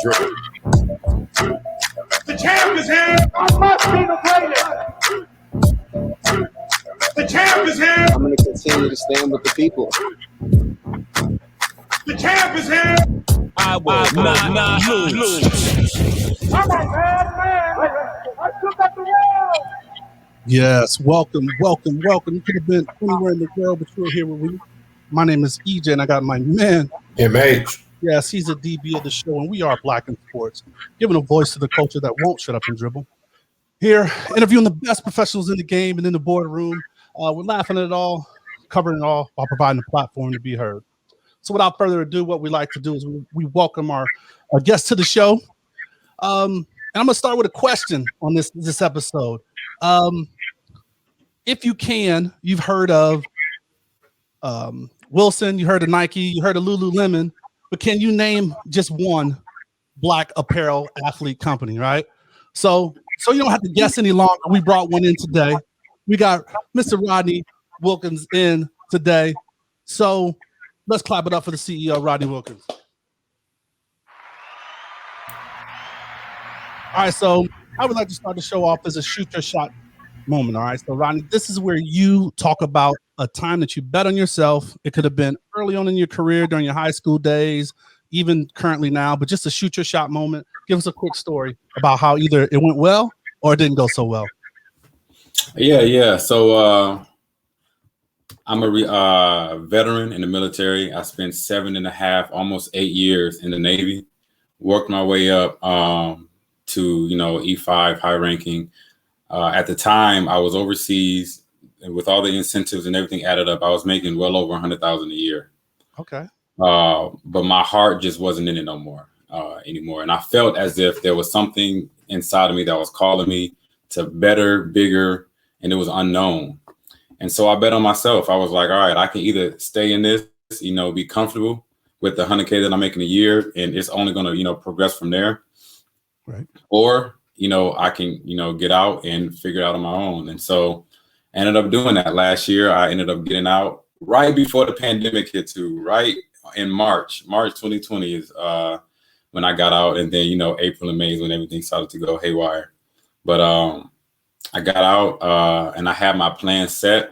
dribble. The champ is here. I must be the greatest. The champ is here. I'm going to continue to stand with the people. The champ is here. I will not lose. I'm a bad man. I took up the world. Yes, welcome. You could have been anywhere in the world, but you're here with me. My name is EJ, and I got my man. MH. Yes, he's a DB of the show, and we are Black in Sports, giving a voice to the culture that won't shut up and dribble. Here, interviewing the best professionals in the game and in the boardroom. We're laughing at it all, covering it all, while providing a platform to be heard. So without further ado, what we like to do is we welcome our guests to the show. And I'm going to start with a question on this episode. If you can, you've heard of Wilson, you heard of Nike, you heard of Lululemon, but can you name just one Black apparel athlete company, right? So you don't have to guess any longer. We brought one in today. We got Mr. Rodney Wilkins in today. So let's clap it up for the CEO, Rodney Wilkins. All right, so I would like to start the show off as a shoot your shot moment. All right, so Rodney, this is where you talk about a time that you bet on yourself. It could have been early on in your career, during your high school days, even currently now, but just a shoot your shot moment. Give us a quick story about how either it went well or it didn't go so well. Yeah. So I'm a veteran in the military. I spent 7.5, almost 8 years in the Navy. Worked my way up to E5, high ranking. At the time, I was overseas, and with all the incentives and everything added up, I was making well over $100,000 a year. Okay. But my heart just wasn't in it no more anymore, and I felt as if there was something inside of me that was calling me to better, bigger, and it was unknown. And so I bet on myself. I was like, all right, I can either stay in this, be comfortable with the $100K that I'm making a year, and it's only going to, progress from there. Right. Or, I can, get out and figure it out on my own. And so I ended up doing that last year. I ended up getting out right before the pandemic hit too, right in March 2020 is when I got out. And then, April and May is when everything started to go haywire. But I got out and I had my plan set.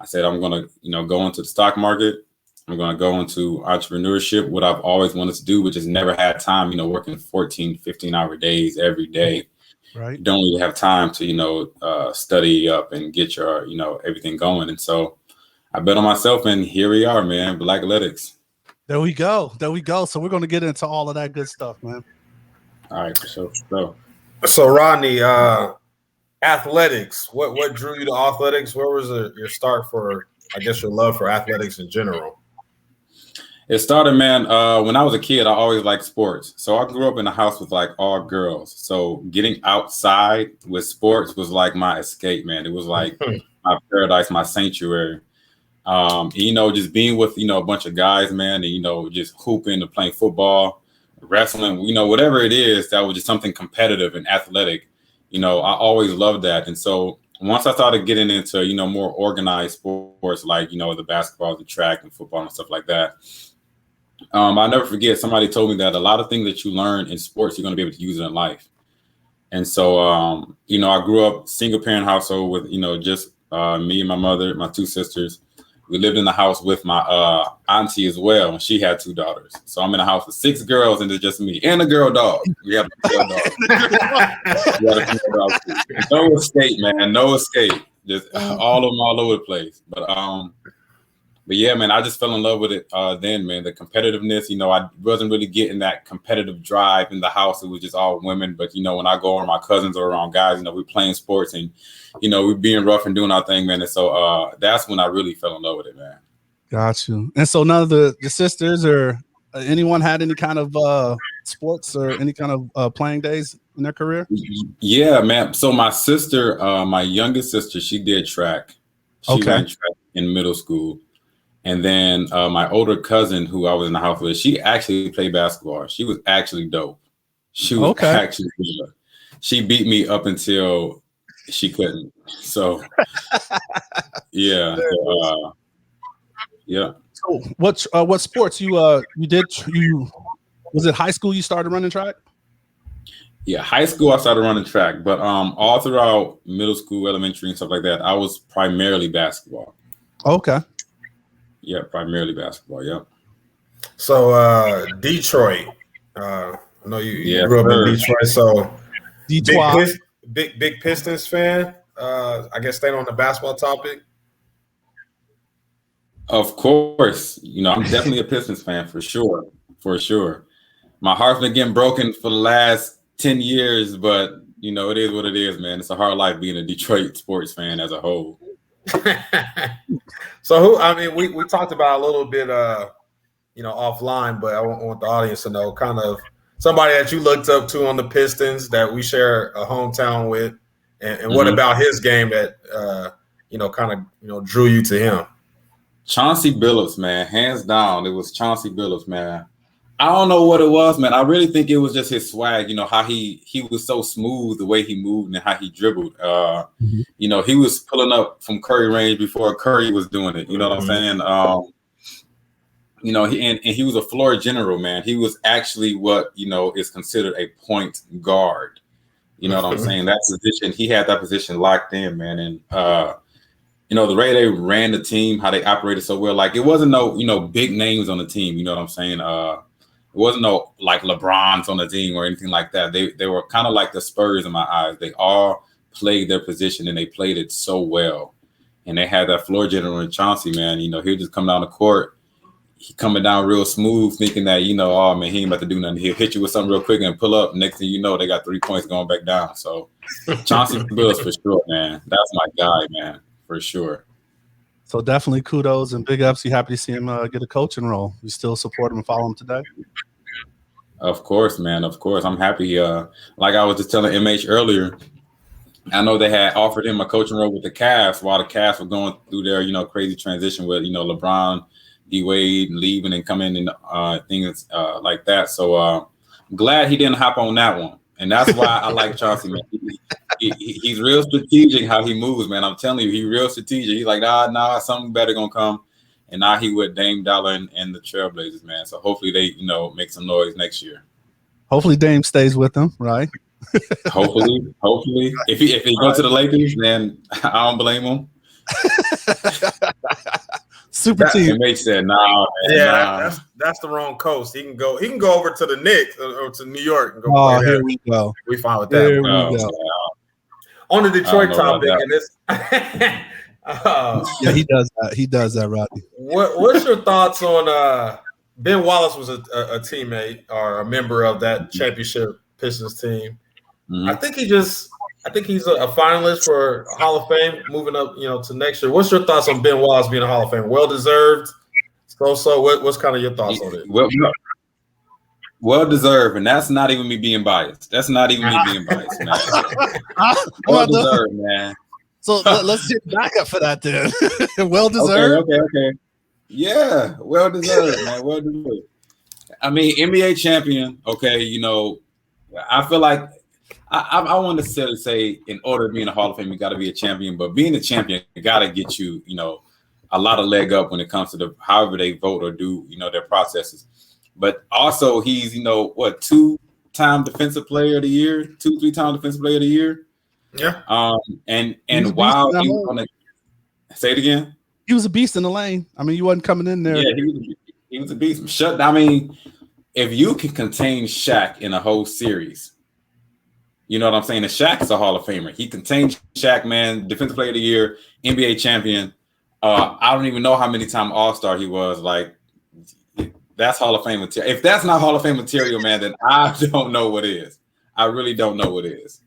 I said, I'm going to, go into the stock market. I'm going to go into entrepreneurship, what I've always wanted to do, which has never had time, working 14, 15-hour days every day. Right. You don't really have time to, study up and get your, everything going. And so I bet on myself, and here we are, man, Blackletics. There we go. So we're going to get into all of that good stuff, man. All right, for sure. So Rodney, athletics, what drew you to athletics? Where was your start for, I guess, your love for athletics in general? It started, man, when I was a kid, I always liked sports. So I grew up in a house with like all girls. So getting outside with sports was like my escape, man. It was like my paradise, my sanctuary. Just being with, a bunch of guys, man, and, just hooping and playing football, wrestling, whatever it is, that was just something competitive and athletic. I always loved that. And so once I started getting into, more organized sports, like, the basketball, the track and football and stuff like that, I'll never forget, somebody told me that a lot of things that you learn in sports, you're going to be able to use it in life. And so, I grew up single parent household with, just me and my mother, my two sisters. We lived in the house with my auntie as well, and she had 2 daughters. So I'm in a house with 6 girls, and it's just me and a girl dog. We have a girl dog. No escape, man. No escape. Just all of them all over the place. But yeah, man, I just fell in love with it then, man. The competitiveness, I wasn't really getting that competitive drive in the house. It was just all women. But, when I go around my cousins or around guys, we're playing sports and, we're being rough and doing our thing, man. And so that's when I really fell in love with it, man. Got you. And so none of the sisters or anyone had any kind of sports or any kind of playing days in their career? Yeah, man. So my sister, my youngest sister, she did track. She ran track in middle school. And then my older cousin, who I was in the house with, she actually played basketball. She was actually dope. She was actually good. She beat me up until she couldn't. So, yeah. Yeah. So what sports you did? Was it high school you started running track? Yeah, high school I started running track, but all throughout middle school, elementary, and stuff like that, I was primarily basketball. Okay. Yeah, primarily basketball. Yeah. So Detroit. I know you Yeah, grew up sir. in Detroit, so Detroit. big Pistons fan. I guess staying on the basketball topic. Of course, I'm definitely a Pistons fan for sure. For sure. My heart's been getting broken for the last 10 years, but it is what it is, man. It's a hard life being a Detroit sports fan as a whole. So we talked about a little bit offline, but I want the audience to know kind of somebody that you looked up to on the Pistons that we share a hometown with, and what about his game that drew you to him? Chauncey Billups, man, hands down, it was Chauncey Billups, man. I don't know what it was, man. I really think it was just his swag, how he was so smooth, the way he moved and how he dribbled. He was pulling up from Curry range before Curry was doing it. You know what I'm saying? He was a floor general, man. He was actually what, is considered a point guard. You know what I'm saying? That position, he had that position locked in, man. And, the way they ran the team, how they operated so well, like it wasn't no, big names on the team. You know what I'm saying? It wasn't no like LeBron's on the team or anything like that. They were kind of like the Spurs in my eyes. They all played their position and they played it so well. And they had that floor general in Chauncey, man. He'll just come down the court. He coming down real smooth, thinking that, oh man, he ain't about to do nothing. He'll hit you with something real quick and pull up. Next thing you know, they got 3 points going back down. So Chauncey Billups for sure, man. That's my guy, man, for sure. So definitely kudos and big ups. You happy to see him get a coaching role? You still support him and follow him today? Of course, man. Of course. I'm happy. Like I was just telling MH earlier, I know they had offered him a coaching role with the Cavs while the Cavs were going through their, crazy transition with, LeBron, D-Wade leaving and coming and things like that. So I'm glad he didn't hop on that one. And that's why I like Chauncey, man. He's real strategic how he moves, man. I'm telling you, he's real strategic. He's like, nah, something better gonna come. And now he with Dame Dollar and the Trailblazers, man. So hopefully they, make some noise next year. Hopefully Dame stays with them, right? Hopefully. If he goes to the Lakers, then I don't blame him. Super team. They said, nah, man, nah. That's the wrong coast. He can go over to the Knicks or to New York and go. Oh, here we go. We fine with that. Here we go. On the Detroit topic, and this. Yeah, he does that. He does that, Rodney. What's your thoughts on Ben Wallace was a teammate or a member of that championship Pistons team. Mm-hmm. I think he's a finalist for Hall of Fame moving up, to next year. What's your thoughts on Ben Wallace being a Hall of Fame? Well deserved. So what's kind of your thoughts on it? Well deserved, and that's not even me being biased. Man. Well deserved, man. So let's get back up for that then. Well deserved. Okay. Yeah, well deserved, man. Well deserved. I mean, NBA champion. Okay, I feel like I want to say in order to be in the Hall of Fame, you got to be a champion. But being a champion, you got to get you, a lot of leg up when it comes to however they vote or do, their processes. But also, he's, 2-time defensive player of the year, 2-3-time defensive player of the year. Yeah. And while he was on say it again. He was a beast in the lane. I mean, you wasn't coming in there. Yeah, he was a beast. I mean, if you can contain Shaq in a whole series, you know what I'm saying? And Shaq is a Hall of Famer. He contained Shaq, man, defensive player of the year, NBA champion. I don't even know how many time All-Star he was. Like, that's Hall of Fame material. If that's not Hall of Fame material, man, then I don't know what is. I really don't know what is.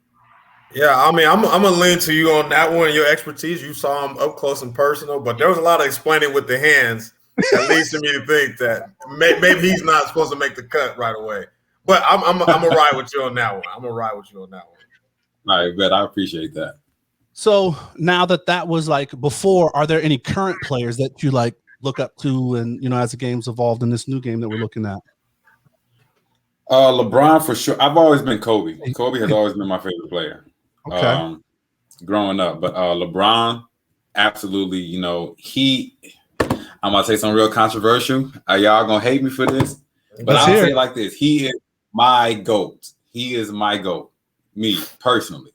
Yeah, I mean, I'm gonna lean to you on that one. Your expertise, you saw him up close and personal, but there was a lot of explaining with the hands that leads to me to think that maybe he's not supposed to make the cut right away. But I'm gonna ride with you on that one. All right, bet I appreciate that. So now that was like before, are there any current players that you like look up to, and as the game's evolved in this new game that we're looking at? LeBron for sure. I've always been Kobe. Kobe has always been my favorite player. Okay. Growing up, but LeBron, absolutely. I'm gonna say something real controversial. Y'all gonna hate me for this, but I'll say it like this: he is my GOAT. he is my GOAT. Me personally,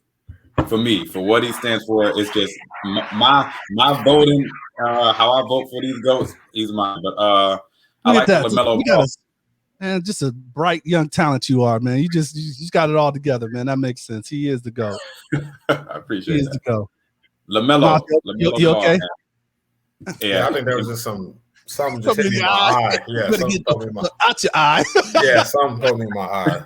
for what he stands for, it's just my voting. How I vote for these GOATs, he's mine. But I like LaMelo Ball. Man, just a bright young talent you are, man. You just got it all together, man. That makes sense. He is the GOAT. I appreciate he is that. the GOAT. LaMelo you okay? Ball, yeah, I think there was just something just hit me in my eye. Yeah, something out your eye. Yeah, something put me in my eye.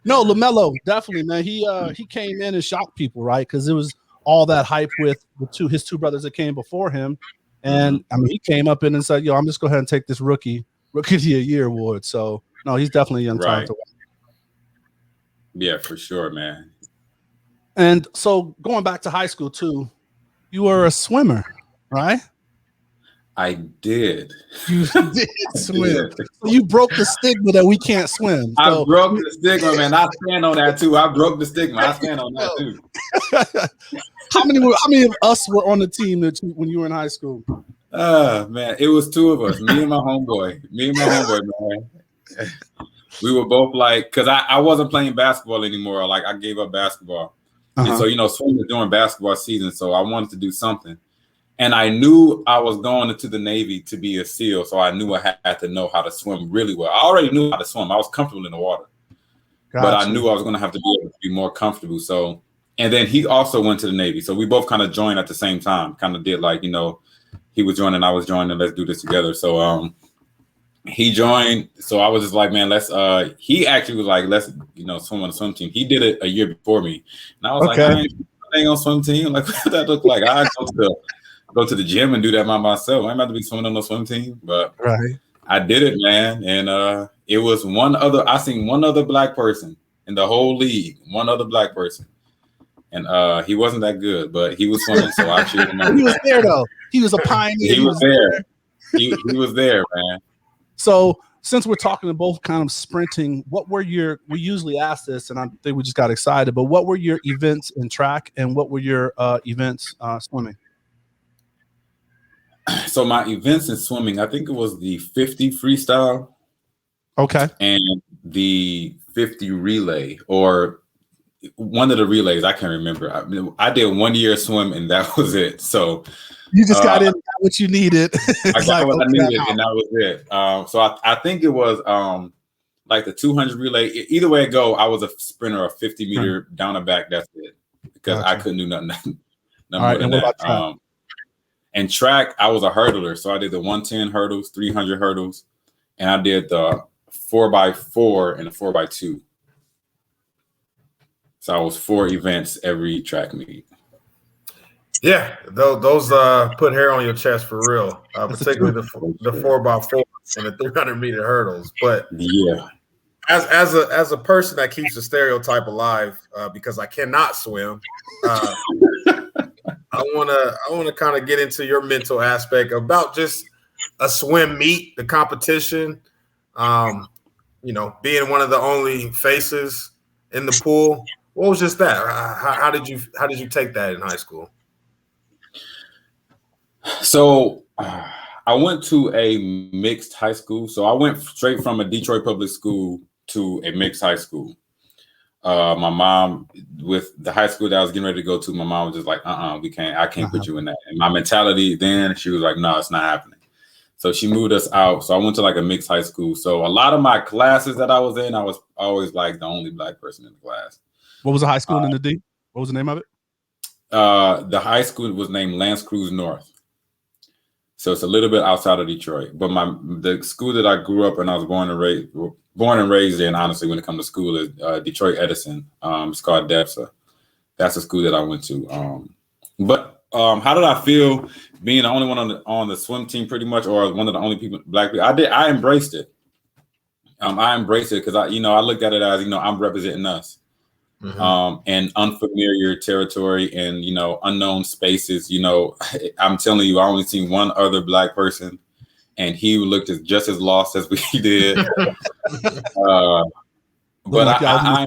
No, LaMelo, definitely, man. He came in and shocked people, right? Because it was all that hype with his two brothers that came before him. And I mean, he came up in and said, "Yo, I'm just go ahead and take this rookie of the year award." So no, he's definitely a young talent. Yeah, for sure, man. And so going back to high school too, you were a swimmer, right? I did. You did swim. So you broke the stigma that we can't swim. So. I broke the stigma, man. I stand on that too. I broke the stigma. I stand on that too. How many of us were on the team when you were in high school? Man, it was two of us. Me and my homeboy, man. We were both like, because I wasn't playing basketball anymore. Like, I gave up basketball. And so, swimming was during basketball season. So I wanted to do something. And I knew I was going into the Navy to be a SEAL. So I knew I had to know how to swim really well. I already knew how to swim. I was comfortable in the water. Gotcha. But I knew I was going to have to be able to be more comfortable. So, and then he also went to the Navy. So we both kind of joined at the same time. Kind of did like, he was joining, I was joining. Let's do this together. So he joined. So I was just like, man, let's. He actually was like, let's, swim on the swim team. He did it a year before me, and I was like, I ain't on swim team. Like, what does that look like? I go to the gym and do that by myself. I'm about to be swimming on the swim team, but I did it, man. And it was I seen one other black person in the whole league. One other black person, and he wasn't that good, but he was swimming. So I cheered him on. He was there though. He was a pioneer. He was there. He was there, man. So since we're talking to both kind of sprinting, we usually ask this, and I think we just got excited, but what were your events in track and what were your events swimming? So my events in swimming, I think it was the 50 freestyle. Okay. And the 50 relay, or one of the relays. I can't remember. I did 1 year swim and that was it. So you just got in what you needed. I got what I needed and that was it. So I think it was like the 200 relay. Either way it go, I was a sprinter, a 50 meter down and back. That's it, because I couldn't do nothing more than that. And track, I was a hurdler. So I did the 110 hurdles, 300 hurdles, and I did the 4x4 and the 4x2. So I was 4 events every track meet. Yeah, those put hair on your chest for real, particularly the 4x4 and the 300 meter hurdles. But yeah, as a person that keeps the stereotype alive, because I cannot swim, I wanna kind of get into your mental aspect about just a swim meet, the competition. Being one of the only faces in the pool. What was just that? How did you take that in high school? So I went to a mixed high school. So I went straight from a Detroit public school to a mixed high school. My mom, with the high school that I was getting ready to go to, my mom was just like, I can't put you in that. And my mentality then, she was like, no, it's not happening. So she moved us out. So I went to like a mixed high school. So a lot of my classes that I was in, I was always like the only black person in the class. What was the high school in the D? What was the name of it? The high school was named Lance Cruz North. So it's a little bit outside of Detroit. But the school that I grew up in, I was born and raised in, honestly, when it comes to school, is Detroit Edison. It's called DEPSA. That's the school that I went to. But how did I feel being the only one on the swim team, pretty much, or one of the only black people? I embraced it. I embraced it because I looked at it as, I'm representing us. Mm-hmm. And unfamiliar territory and, unknown spaces. I'm telling you, I only seen one other black person and he looked just as lost as we did. But I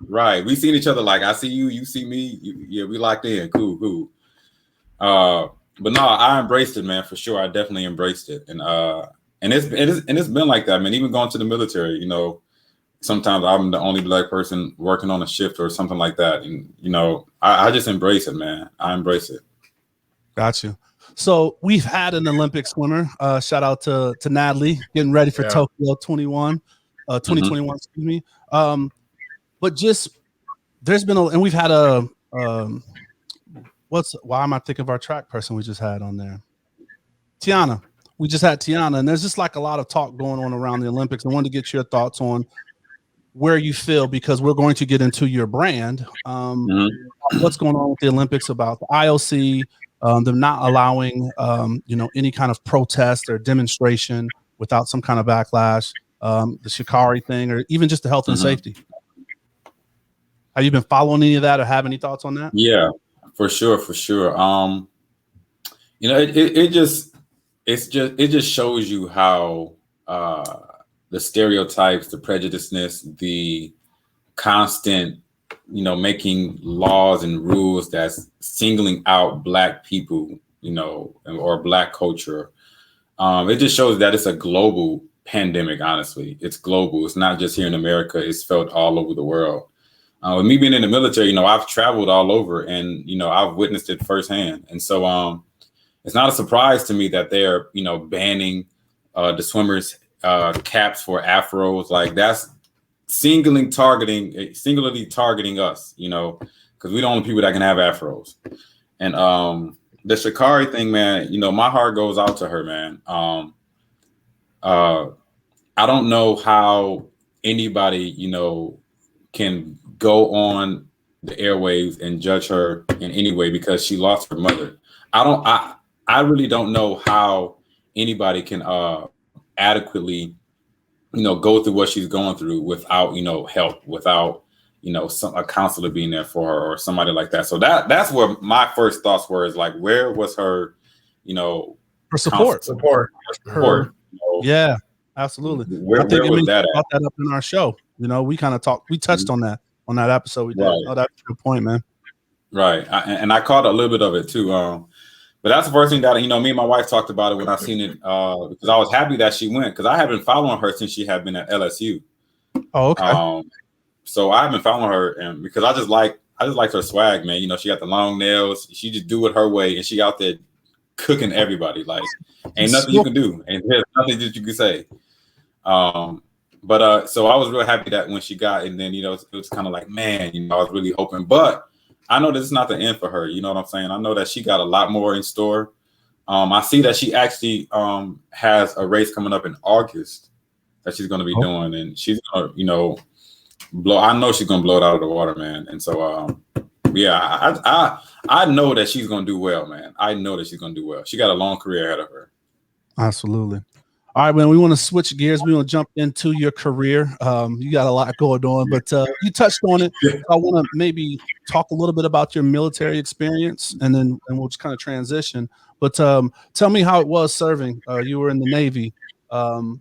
right. We seen each other like, I see you, you see me. We locked in. Cool. But no, I embraced it, man, for sure. I definitely embraced it. And And it's been like that, man. Even going to the military, you know, sometimes I'm the only Black person working on a shift or something like that. And, you know, I just embrace it, man. I embrace it. Got you. So we've had an Olympic swimmer. Shout out to Natalie getting ready for Tokyo 2021, excuse me. But just there's been and we've had why am I thinking of our track person we just had on there? Tiana. We just had Tiana, and there's just like a lot of talk going on around the Olympics. I wanted to get your thoughts on where you feel, because we're going to get into your brand. What's going on with the Olympics about the IOC, them not allowing, any kind of protest or demonstration without some kind of backlash, the Shikari thing, or even just the health and safety. Have you been following any of that or have any thoughts on that? Yeah, for sure. It just shows you how the stereotypes, the prejudiceness, the constant, making laws and rules that's singling out Black people, or Black culture. It just shows that it's a global pandemic. Honestly, it's global. It's not just here in America. It's felt all over the world. With me being in the military, I've traveled all over, and I've witnessed it firsthand. And so it's not a surprise to me that they're banning the swimmers' caps for afros. Like, that's singularly targeting us, because we're the only people that can have afros. And the Shikari thing, man, my heart goes out to her, man. I don't know how anybody, can go on the airwaves and judge her in any way because she lost her mother. I really don't know how anybody can adequately, go through what she's going through without, help, without, a counselor being there for her or somebody like that. So that's where my first thoughts were, is like, where was her, her support? Yeah, absolutely. Where was that brought that up in our show. We kind of we touched on that episode we did. Right. Oh, that's a good point, man. Right. I caught a little bit of it too. But that's the first thing that, me and my wife talked about it when I seen it, because I was happy that she went, because I have been following her since she had been at LSU. Oh, okay. So I've been following her, and because I just like her swag, man. She got the long nails. She just do it her way, and she out there cooking everybody. Like, ain't nothing you can do, and there's nothing that you can say. But so I was real happy that when she got, and then, it was kind of like, man, I was really hoping, but I know this is not the end for her. You know what I'm saying? I know that she got a lot more in store. I see that she actually has a race coming up in August that she's going to be doing, and she's going to, I know she's going to blow it out of the water, man. And so, I know that she's going to do well, man. I know that she's going to do well. She got a long career ahead of her. Absolutely. All right, man, we want to switch gears. We want to jump into your career. You got a lot going on, but you touched on it. I want to maybe talk a little bit about your military experience, and we'll just kind of transition. But tell me how it was serving. You were in the Navy, and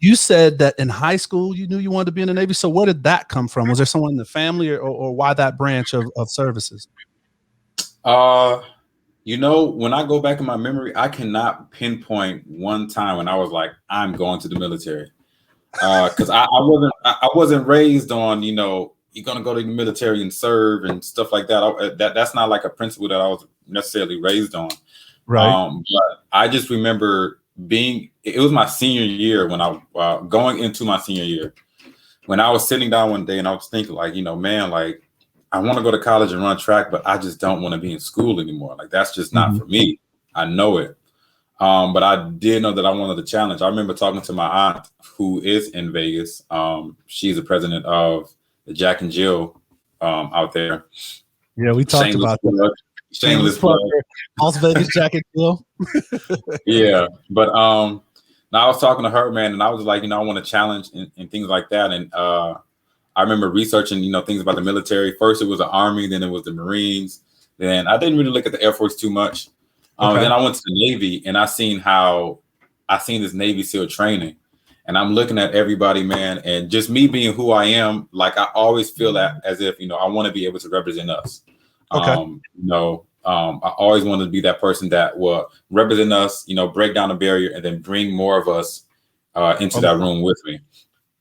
you said that in high school you knew you wanted to be in the Navy. So where did that come from? Was there someone in the family, or why that branch of services? When I go back in my memory, I cannot pinpoint one time when I was like, I'm going to the military. Because I wasn't raised on, you're going to go to the military and serve and stuff like that. That's not like a principle that I was necessarily raised on. Right. But I just remember it was my senior year when going into my senior year, when I was sitting down one day and I was thinking like, man, like, I want to go to college and run track, but I just don't want to be in school anymore. Like, that's just not for me. I know it. But I did know that I wanted the challenge. I remember talking to my aunt, who is in Vegas. She's the president of the Jack and Jill out there. Yeah, we talked about that. Shameless plug. Las Vegas Jack and Jill. Yeah, but now I was talking to her, man, and I was like, I want a challenge and things like that. And I remember researching, things about the military. First, it was the Army, then it was the Marines. Then I didn't really look at the Air Force too much. Then I went to the Navy, and I seen this Navy SEAL training. And I'm looking at everybody, man, and just me being who I am, like, I always feel that as if, I want to be able to represent us. I always wanted to be that person that will represent us, you know, break down the barrier and then bring more of us into that room with me.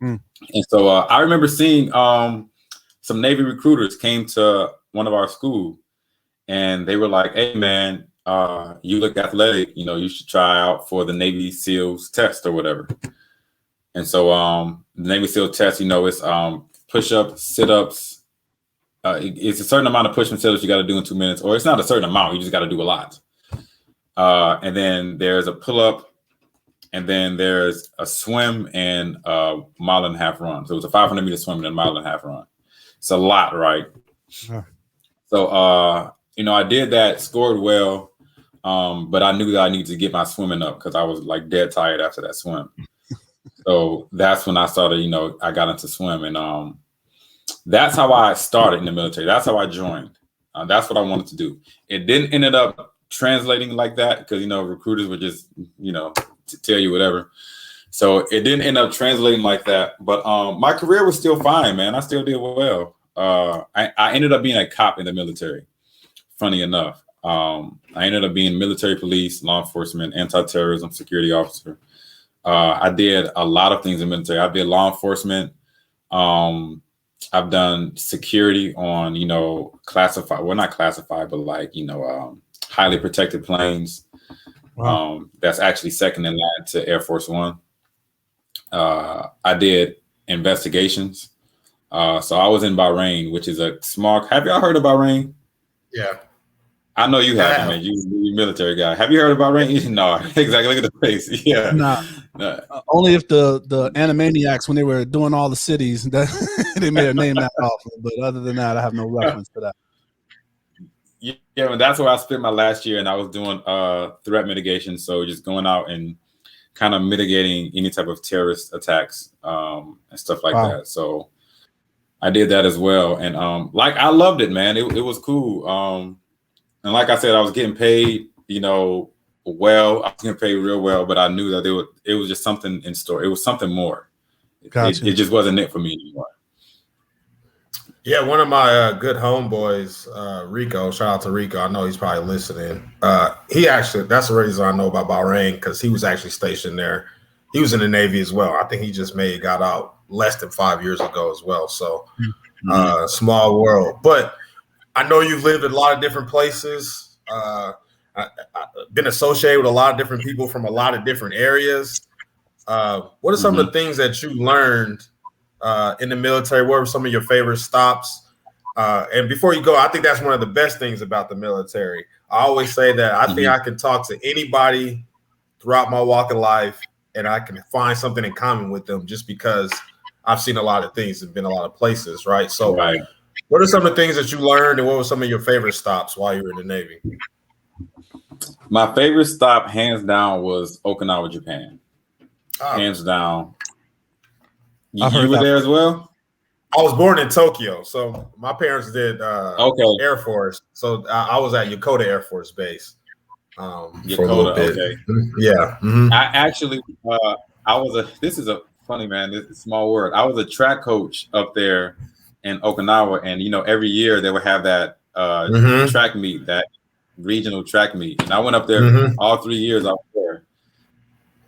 And so I remember seeing some Navy recruiters came to one of our schools and they were like, hey, man, you look athletic, you know, you should try out for the Navy SEALs test or whatever. And so the Navy SEAL test, you know, it's push-ups, sit-ups. It's a certain amount of push and sit-ups you got to do in 2 minutes, or it's not a certain amount. You just got to do a lot. And then there's a pull-up, and then there's a swim and a 1.5 mile run. So it's a 500-meter swim and a 1.5 mile run. It's a lot, right? So, you know, I did that, scored well, but I knew that I needed to get my swimming up because I was like dead tired after that swim. So that's when I started, you know, I got into swim, and that's how I started in the military. That's how I joined. That's what I wanted to do. It didn't end up translating like that because, you know, recruiters would just, you know, tell you whatever. So it didn't end up translating like that. But my career was still fine, man. I still did well. I ended up being a cop in the military, funny enough. I ended up being military police, law enforcement, anti-terrorism, security officer. I did a lot of things in the military. I did law enforcement. I've done security on, you know, classified, well, not classified, but like, you know, highly protected planes. Wow. That's actually second in line to Air Force One. I did investigations. So I was in Bahrain, which is a small, have y'all heard of Bahrain? Yeah. I know you haven't, man. You're a military guy. Have you heard of Bahrain? No, exactly. Look at the face. Yeah. Nah. Only if the Animaniacs, when they were doing all the cities, that they made a name that off. But other than that, I have no reference to that. Yeah, and that's where I spent my last year, and I was doing threat mitigation. So just going out and kind of mitigating any type of terrorist attacks and stuff like that. So I did that as well. And like, I loved it, man. It was cool. And like I said, I was getting paid, you know, well. I was getting paid real well, but I knew that it was just something in store. It was something more. Gotcha. It just wasn't it for me anymore. Yeah, one of my good homeboys, Rico, shout out to Rico. I know he's probably listening. He actually, that's the reason I know about Bahrain, because he was actually stationed there. He was in the Navy as well. I think he just got out less than 5 years ago as well. So small world. But I know you've lived in a lot of different places. I've been associated with a lot of different people from a lot of different areas. What are some of the things that you learned in the military? What were some of your favorite stops? And before you go, I think that's one of the best things about the military. I always say that I think I can talk to anybody throughout my walk of life, and I can find something in common with them just because I've seen a lot of things and been a lot of places, right? So what are some of the things that you learned, and what were some of your favorite stops while you were in the Navy? My favorite stop, hands down, was Okinawa, Japan. Hands down. You were there as well? I was born in Tokyo, so my parents did Air Force. So I was at Yokota Air Force Base for a little bit. Okay. Yeah. I actually, this is a funny, man, this is a small word. I was a track coach up there in Okinawa, and, you know, every year they would have that track meet, that regional track meet. And I went up there all 3 years I was there.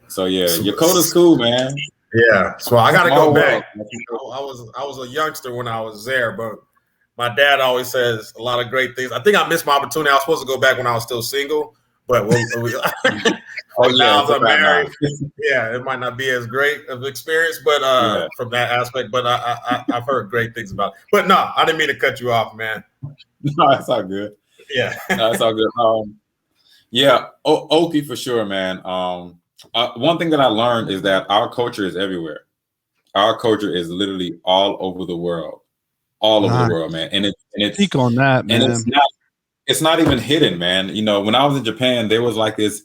So, yeah, Yokota's cool, man. Yeah, so I got to go back. I was a youngster when I was there, but my dad always says a lot of great things. I think I missed my opportunity. I was supposed to go back when I was still single, but now I'm married. Yeah, it might not be as great of an experience, but from that aspect. But I've heard great things about it. But no, I didn't mean to cut you off, man. No, that's all good. Yeah, that's all good. Oki for sure, man. One thing that I learned is that our culture is everywhere. Our culture is literally all over the world, over the world, man. And it's speak on that, man. And it's not even hidden, man. You know, when I was in Japan, there was like this,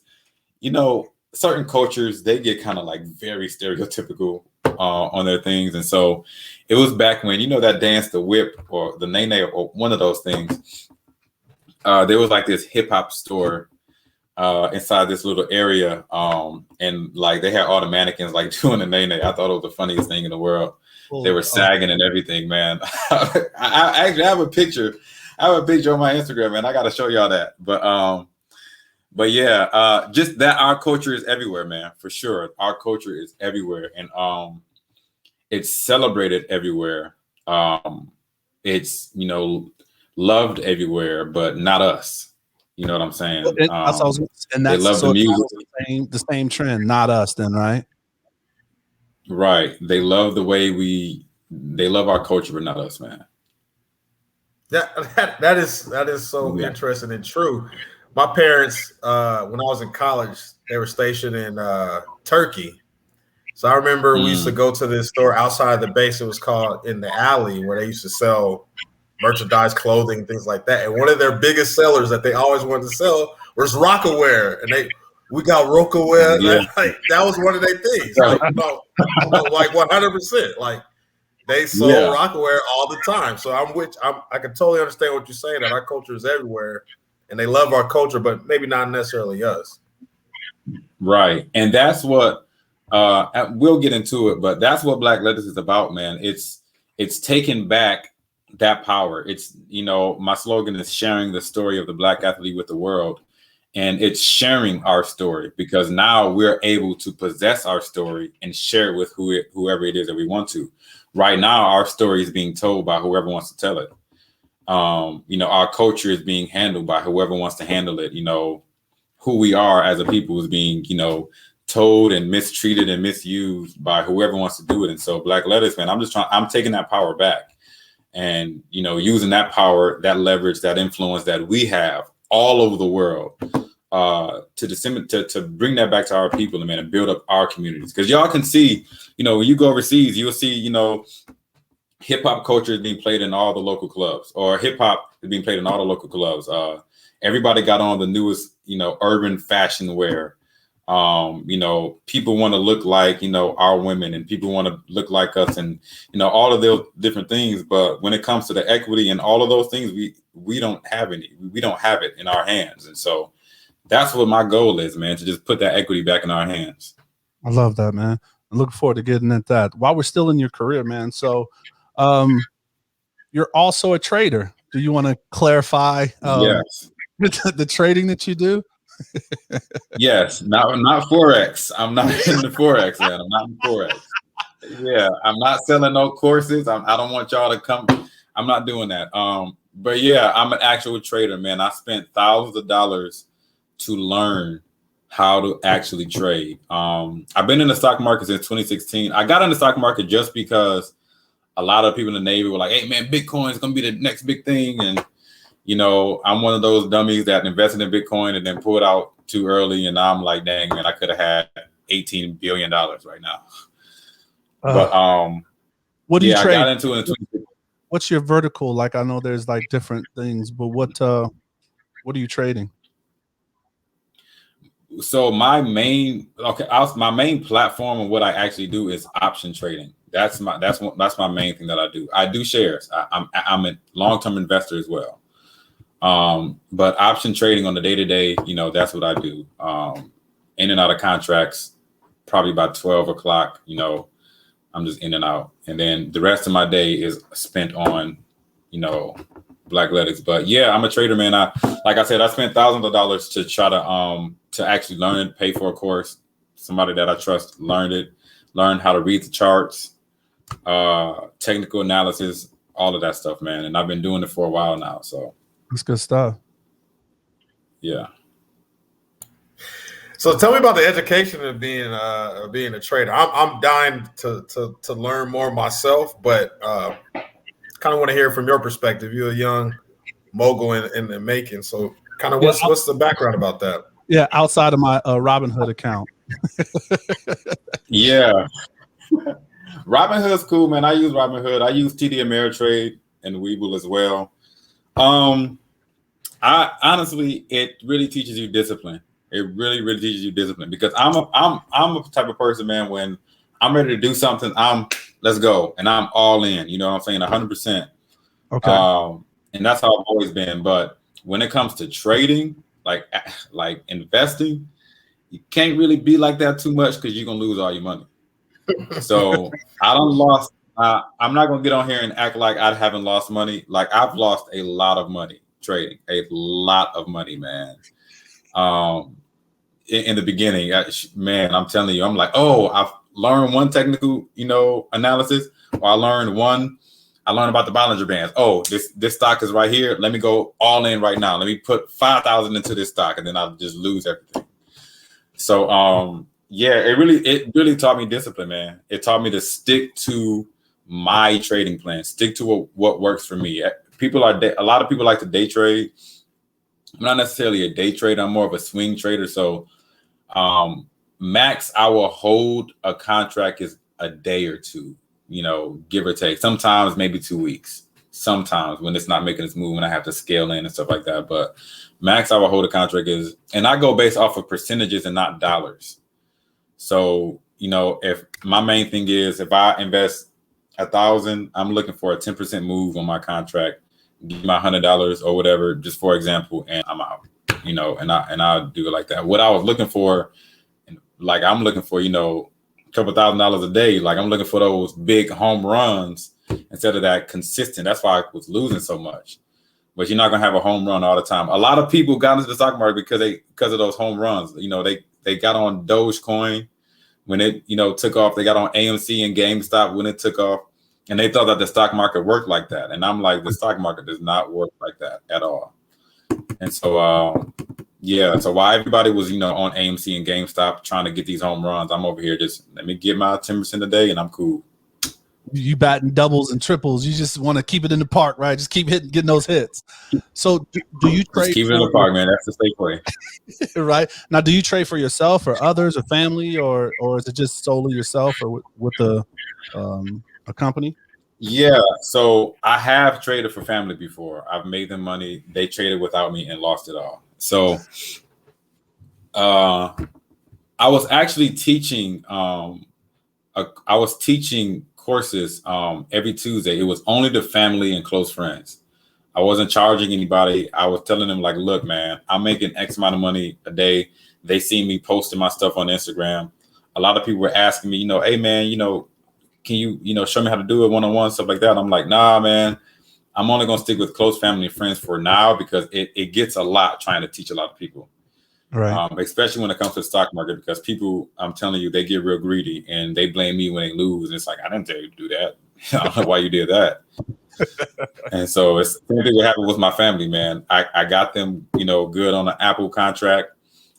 you know, certain cultures, they get kind of like very stereotypical on their things. And so it was back when, you know, that dance, the whip or the nene or one of those things. There was like this hip hop store inside this little area, and like they had all the mannequins like doing the nene. I thought it was the funniest thing in the world. They were sagging and everything, man. I actually have a picture. I have a picture on my Instagram, man. I got to show y'all that. But yeah, just that our culture is everywhere, man, for sure. Our culture is everywhere, and it's celebrated everywhere. It's loved everywhere, but not us. You know what I'm saying? And they love the music. The same trend, not us, then, right? Right. They love the way they love our culture, but not us, man. That is so interesting and true. My parents, when I was in college, they were stationed in Turkey. So I remember we used to go to this store outside the base. It was called In the Alley, where they used to sell merchandise, clothing, things like that. And one of their biggest sellers that they always wanted to sell was Rockaware. And we got Rockaware. Yeah. Like, that was one of their things. Like 100%. Like, they sold Rockaware all the time. So I can totally understand what you're saying, that our culture is everywhere and they love our culture, but maybe not necessarily us. Right. And that's what we'll get into it, but that's what Blackletics is about, man. It's taking back that power. It's, my slogan is sharing the story of the Black athlete with the world. And it's sharing our story, because now we're able to possess our story and share it with whoever it is that we want to. Right now, our story is being told by whoever wants to tell it. Our culture is being handled by whoever wants to handle it. Who we are as a people is being, told and mistreated and misused by whoever wants to do it. And so Blackletics, man, I'm taking that power back and, using that power, that leverage, that influence that we have all over the world to disseminate, to bring that back to our people, man, and build up our communities. Because y'all can see, when you go overseas, you'll see, hip hop culture is being played in all the local clubs, or hip hop is being played in all the local clubs. Everybody got on the newest, urban fashion wear. People want to look like, our women, and people want to look like us, and, all of those different things. But when it comes to the equity and all of those things, we don't have any, we don't have it in our hands. And so that's what my goal is, man, to just put that equity back in our hands. I love that, man. I'm looking forward to getting at that while we're still in your career, man. So you're also a trader. Do you want to clarify yes. the trading that you do? Yes, not Forex. I'm not in the Forex, man. I'm not in Forex. Yeah, I'm not selling no courses. I don't want y'all to come. I'm not doing that. But yeah, I'm an actual trader, man. I spent thousands of dollars to learn how to actually trade. I've been in the stock market since 2016. I got in the stock market just because a lot of people in the Navy were like, "Hey, man, Bitcoin is gonna be the next big thing," and I'm one of those dummies that invested in Bitcoin and then pulled out too early. And now I'm like, dang, man, I could have had $18 billion right now. But what do you trade? I got into it in What's your vertical? Like, I know there's like different things, but what are you trading? So my main platform and what I actually do is option trading. That's my main thing that I do. I do shares. I'm a long-term investor as well. But option trading on the day-to-day, that's what I do. In and out of contracts, probably by 12 o'clock, I'm just in and out. And then the rest of my day is spent on, Blackletics. But yeah, I'm a trader, man. Like I said, I spent thousands of dollars to try to actually learn it, pay for a course. Somebody that I trust learned how to read the charts, technical analysis, all of that stuff, man. And I've been doing it for a while now, so. That's good stuff. Yeah. So tell me about the education of being a trader. I'm dying to learn more myself, but kind of want to hear from your perspective. You're a young mogul in the making, so kind of what's the background about that? Yeah, outside of my Robinhood account. Yeah, Robinhood's cool, man. I use Robinhood. I use TD Ameritrade and Webull as well. I honestly, it really teaches you discipline. It really, really teaches you discipline, because I'm a type of person, man. When I'm ready to do something, let's go, and I'm all in. You know what I'm saying? 100%. Okay. And that's how I've always been. But when it comes to trading, like investing, you can't really be like that too much, because you're gonna lose all your money. So I done I'm not gonna get on here and act like I haven't lost money. Like I've lost a lot of money trading, a lot of money, man. In the beginning, man, I'm telling you, I'm like, oh, I've learned one technical, analysis, or I learned about the Bollinger Bands. Oh, this stock is right here. Let me go all in right now. Let me put 5,000 into this stock, and then I'll just lose everything. So, yeah, it really taught me discipline, man. It taught me to stick to my trading plan, stick to what works for me. A lot of people like to day trade. I'm not necessarily a day trader. I'm more of a swing trader. So, max I will hold a contract is a day or two, give or take. Sometimes maybe 2 weeks. Sometimes when it's not making its move and I have to scale in and stuff like that. But max I will hold a contract is, and I go based off of percentages and not dollars. So, if my main thing is if I invest 1,000, I'm looking for a 10% move on my contract, give my $100 or whatever, just for example, and I'm out, and I'll do it like that. What I was looking for, like I'm looking for, a couple $1,000s a day. Like I'm looking for those big home runs instead of that consistent. That's why I was losing so much. But you're not gonna have a home run all the time. A lot of people got into the stock market because of those home runs. They got on Dogecoin when it took off. They got on AMC and GameStop when it took off, and they thought that the stock market worked like that. And I'm like, the stock market does not work like that at all. And so, so while everybody was, on AMC and GameStop trying to get these home runs, I'm over here just let me get my 10% a day and I'm cool. You batting doubles and triples. You just want to keep it in the park, right? Just keep getting those hits. So do you trade? Just keep it in the park, man. That's the safe way. Right. Now, do you trade for yourself or others or family or is it just solely yourself or with a company? Yeah, so I have traded for family before. I've made them money. They traded without me and lost it all. So I was actually teaching courses every Tuesday. It was only the family and close friends. I wasn't charging anybody. I was telling them like, look, man, I'm making X amount of money a day. They see me posting my stuff on Instagram. A lot of people were asking me, hey man, can you, show me how to do it one-on-one, stuff like that. I'm like, nah, man, I'm only going to stick with close family and friends for now because it gets a lot trying to teach a lot of people. Right. Especially when it comes to the stock market, because people, I'm telling you, they get real greedy and they blame me when they lose. And it's like, I didn't tell you to do that. I don't know why you did that. And so it's the same thing what happened with my family, man. I got them, good on an Apple contract.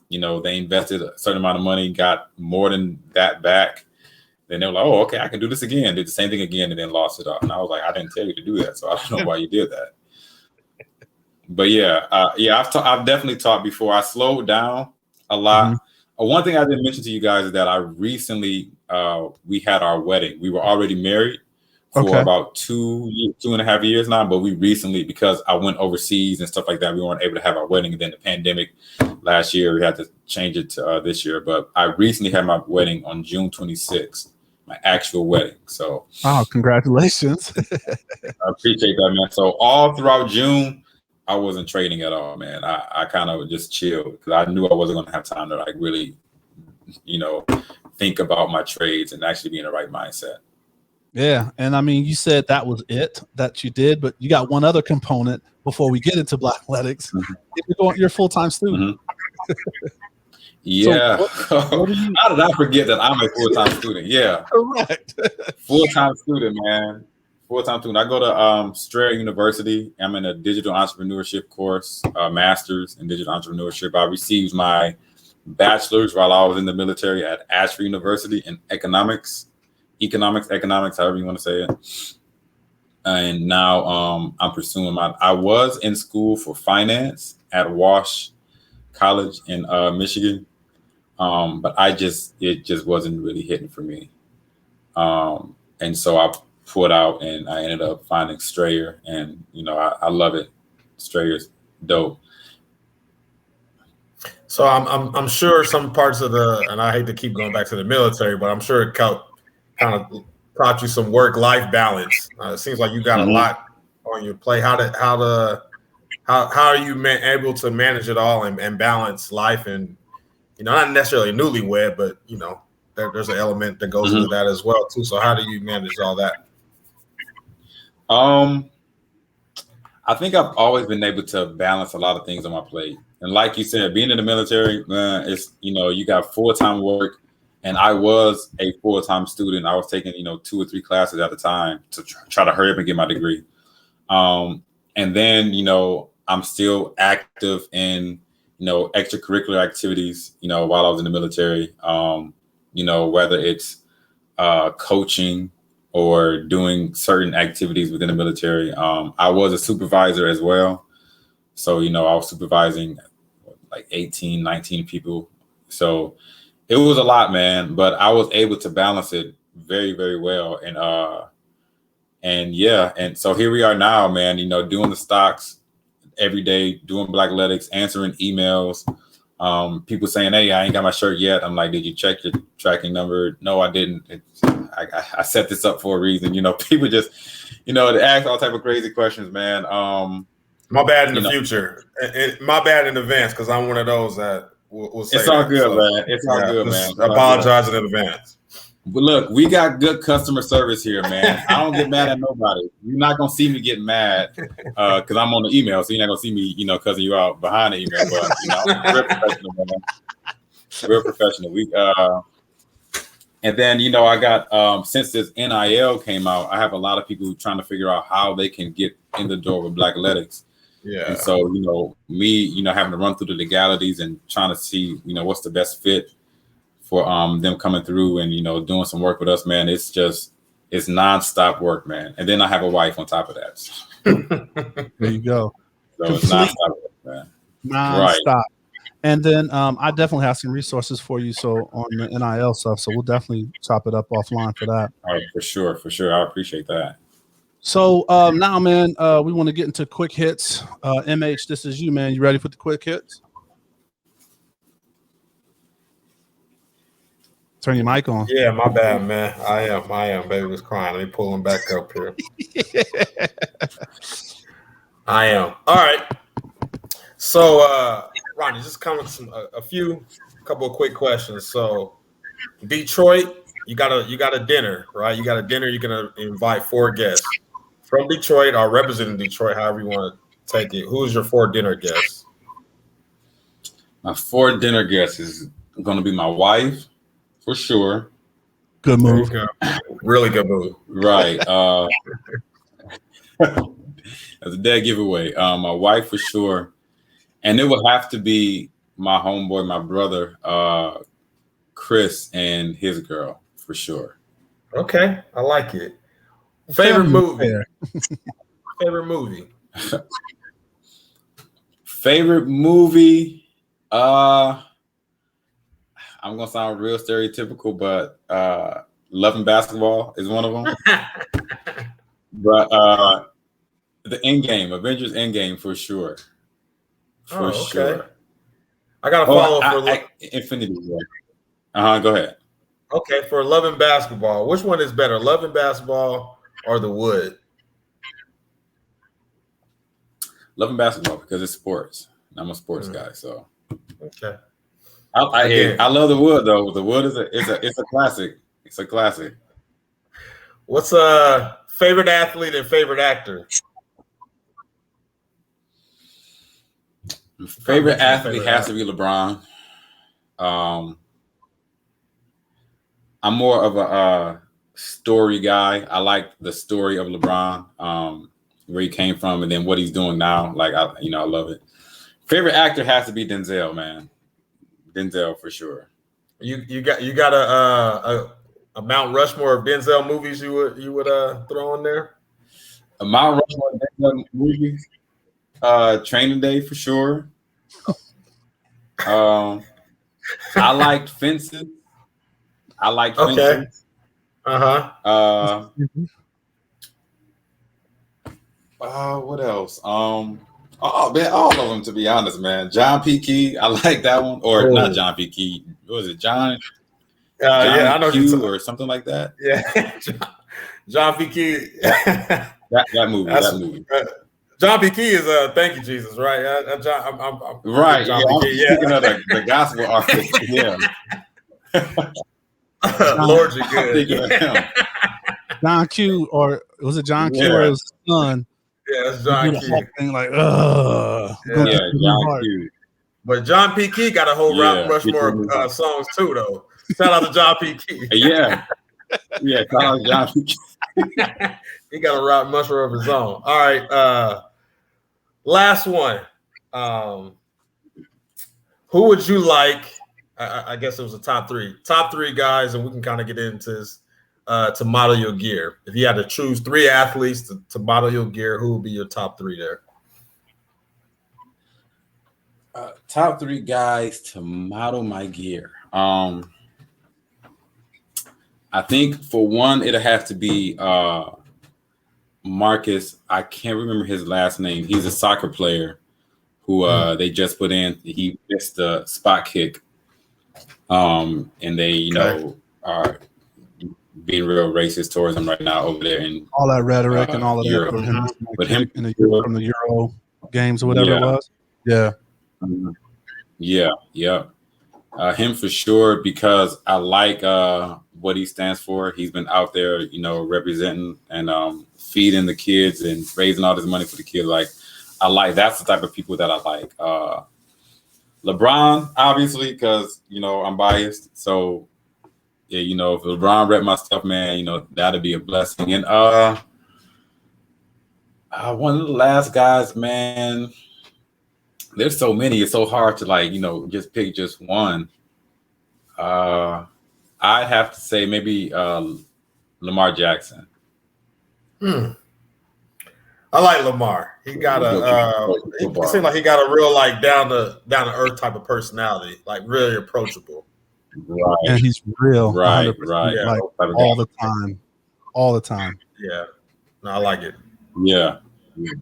They invested a certain amount of money, got more than that back. Then they were like, oh, okay, I can do this again. Did the same thing again and then lost it all. And I was like, I didn't tell you to do that. So I don't know why you did that. But I've definitely taught before. I slowed down a lot. Mm-hmm. One thing I didn't mention to you guys is that I recently, we had our wedding. We were already married for about 2.5 years now, but we recently, because I went overseas and stuff like that, we weren't able to have our wedding. And then the pandemic last year, we had to change it to this year. But I recently had my wedding on June 26th, my actual wedding. So, wow, congratulations. I appreciate that, man. So all throughout June, I wasn't trading at all, man. I kind of just chilled because I knew I wasn't going to have time to like really, think about my trades and actually be in the right mindset. Yeah. And I mean, you said that was it that you did, but you got one other component before we get into Blackletics. Mm-hmm. You're a full-time student. Mm-hmm. Yeah. So how did I forget that I'm a full-time student? Yeah. Correct. Full-time student, man. Full-time student. I go to Strayer University. I'm in a digital entrepreneurship course, master's in digital entrepreneurship. I received my bachelor's while I was in the military at Ashford University in economics, however you want to say it. And now I'm pursuing I was in school for finance at Wash College in Michigan. But it just wasn't really hitting for me. And so I pulled out and I ended up finding Strayer, and I love it. Strayer's dope. So I'm sure some parts of and I hate to keep going back to the military, but I'm sure it kind of taught you some work-life balance. It seems like you got a lot on your plate. How are you able to manage it all and balance life and not necessarily newlywed, but there's an element that goes into that as well too. So how do you manage all that? I think I've always been able to balance a lot of things on my plate. And like you said, being in the military, it's, you got full-time work. And I was a full-time student. I was taking, 2 or 3 classes at a time to try to hurry up and get my degree. And then, I'm still active in, extracurricular activities, while I was in the military, whether it's coaching or doing certain activities within the military. I was a supervisor as well. So, I was supervising like 18, 19 people. So it was a lot, man, but I was able to balance it very, very well. And so here we are now, man, doing the stocks every day, doing Blackletics, answering emails. People saying, hey, I ain't got my shirt yet. I'm like, did you check your tracking number? No, I didn't. I set this up for a reason. People just, they ask all type of crazy questions, man. My bad in the future. My bad in advance, because I'm one of those that will say it's all that. good, So, man. It's all good, man. I apologize in advance. But look, we got good customer service here, man. I don't get mad at nobody. You're not gonna see me get mad because I'm on the email, so you're not gonna see me, cussing you out behind the email. But I'm real professional, man. Real professional. And then I got since this NIL came out, I have a lot of people trying to figure out how they can get in the door with Blackletics. Yeah. And so me, having to run through the legalities and trying to see, what's the best fit for them coming through and doing some work with us, man. It's nonstop work, man. And then I have a wife on top of that. There you go. So it's nonstop work, man. Nonstop. Right. And then I definitely have some resources for you. So on the NIL stuff, so we'll definitely chop it up offline for that. All right, for sure. I appreciate that. So now, man, we want to get into quick hits. MH, this is you, man. You ready for the quick hits? Turn your mic on. Yeah, my bad, man. I am. Baby was crying. Let me pull him back up here. I am. All right. So, Rodney, just kind of a couple of quick questions. So, Detroit, you got a dinner, right? You got a dinner. You're gonna invite 4 guests from Detroit or representing Detroit, however you want to take it. Who's your 4 dinner guests? My 4 dinner guests is going to be my wife, for sure. Good move. Really good move. Right. That's a dead giveaway. My wife, for sure. And it would have to be my homeboy, my brother, Chris, and his girl, for sure. Okay. I like it. Favorite movie. Favorite movie. Favorite movie. I'm gonna sound real stereotypical, but Love and Basketball is one of them. But the Endgame, Avengers Endgame, for sure. For sure. I gotta follow Infinity War. Go ahead. Okay, for Love and Basketball, which one is better, Love and Basketball or The Wood? Love and Basketball because it's sports. I'm a sports guy, so okay. I love The Wood though. The Wood is a classic. It's a classic. What's favorite athlete and favorite actor? Favorite athlete has to be LeBron. I'm more of a story guy. I like the story of LeBron, where he came from, and then what he's doing now. Like I love it. Favorite actor has to be Denzel, man. Denzel for sure. You got a Mount Rushmore of Denzel movies you would throw in there? A Mount Rushmore Denzel movies. Training Day for sure. I liked Fences. Okay. What else? Man, all of them, to be honest, man. John P. Key, I like that one. Or not John P. Key. What was it? John I know Q or something like that. Yeah. John P. Key. that movie. John P. Key is Thank You, Jesus, right? I'm right. John I'm P. Key, speaking of the gospel artist. Yeah. Lord, you're good. John Q or Was it John Q Yeah. or his son? Yeah, that's Do John the Key. whole thing like, Yeah, John Q. But John P. Key got a whole Yeah. Rock Rushmore songs too, though. Shout out to John P. Key. Yeah. Yeah, shout out to John P. He got a Rock Rushmore of his own. All right. Last one. Who would you like? I guess it was a top three. Top three guys, and we can kind of get into this to model your gear. If you had to choose three athletes to model your gear, who would be your top three there? Top three guys to model my gear. I think for one, it'll have to be Marcus. I can't remember his last name. He's a soccer player who they just put in. He missed the spot kick. And they, you know, are being real racist towards him right now over there. And all that rhetoric and all of Europe. that from him, But him from the Euro games or whatever it was. Yeah. Yeah. Him for sure, because I like what he stands for. He's been out there, you know, representing and feeding the kids and raising all this money for the kids. Like, I like, that's the type of people that I like. LeBron, obviously, because, you know, I'm biased. So, yeah, you know, if LeBron rep my stuff, man, you know, that'd be a blessing. And one of the last guys, man, there's so many. It's so hard to, like, you know, just pick just one. I'd have to say maybe Lamar Jackson. I like Lamar. He got it seemed like he got a real like down to earth type of personality, like really approachable. Right. And he's real. Right. 100%, Right. like, all the time. All the time. Yeah. No, I like it. Yeah. You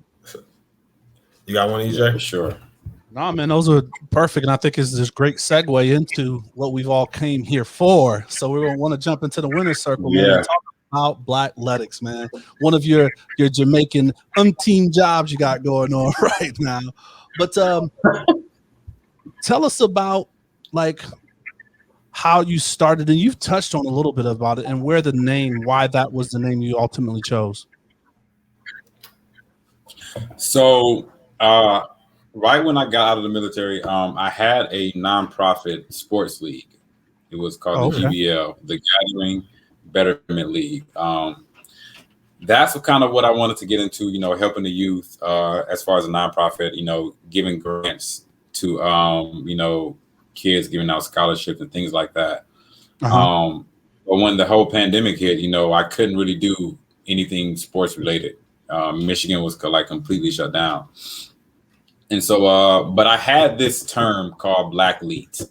got one, EJ? For sure. No, man, those are perfect. And I think it's this great segue into what we've all came here for. So we're going to want to jump into the winner's circle, man, and talk about Blackletics, man. One of your Jamaican team jobs you got going on right now. But tell us about, like, how you started, and you've touched on a little bit about it, and where the name, why that was the name you ultimately chose. So, right when I got out of the military, I had a nonprofit sports league. It was called the GBL, the Gathering Betterment League. That's kind of what I wanted to get into, you know, helping the youth as far as a nonprofit, you know, giving grants to, you know, kids, giving out scholarships and things like that. But when the whole pandemic hit, you know, I couldn't really do anything sports related. Michigan was like completely shut down. And so, but I had this term called Blackletics.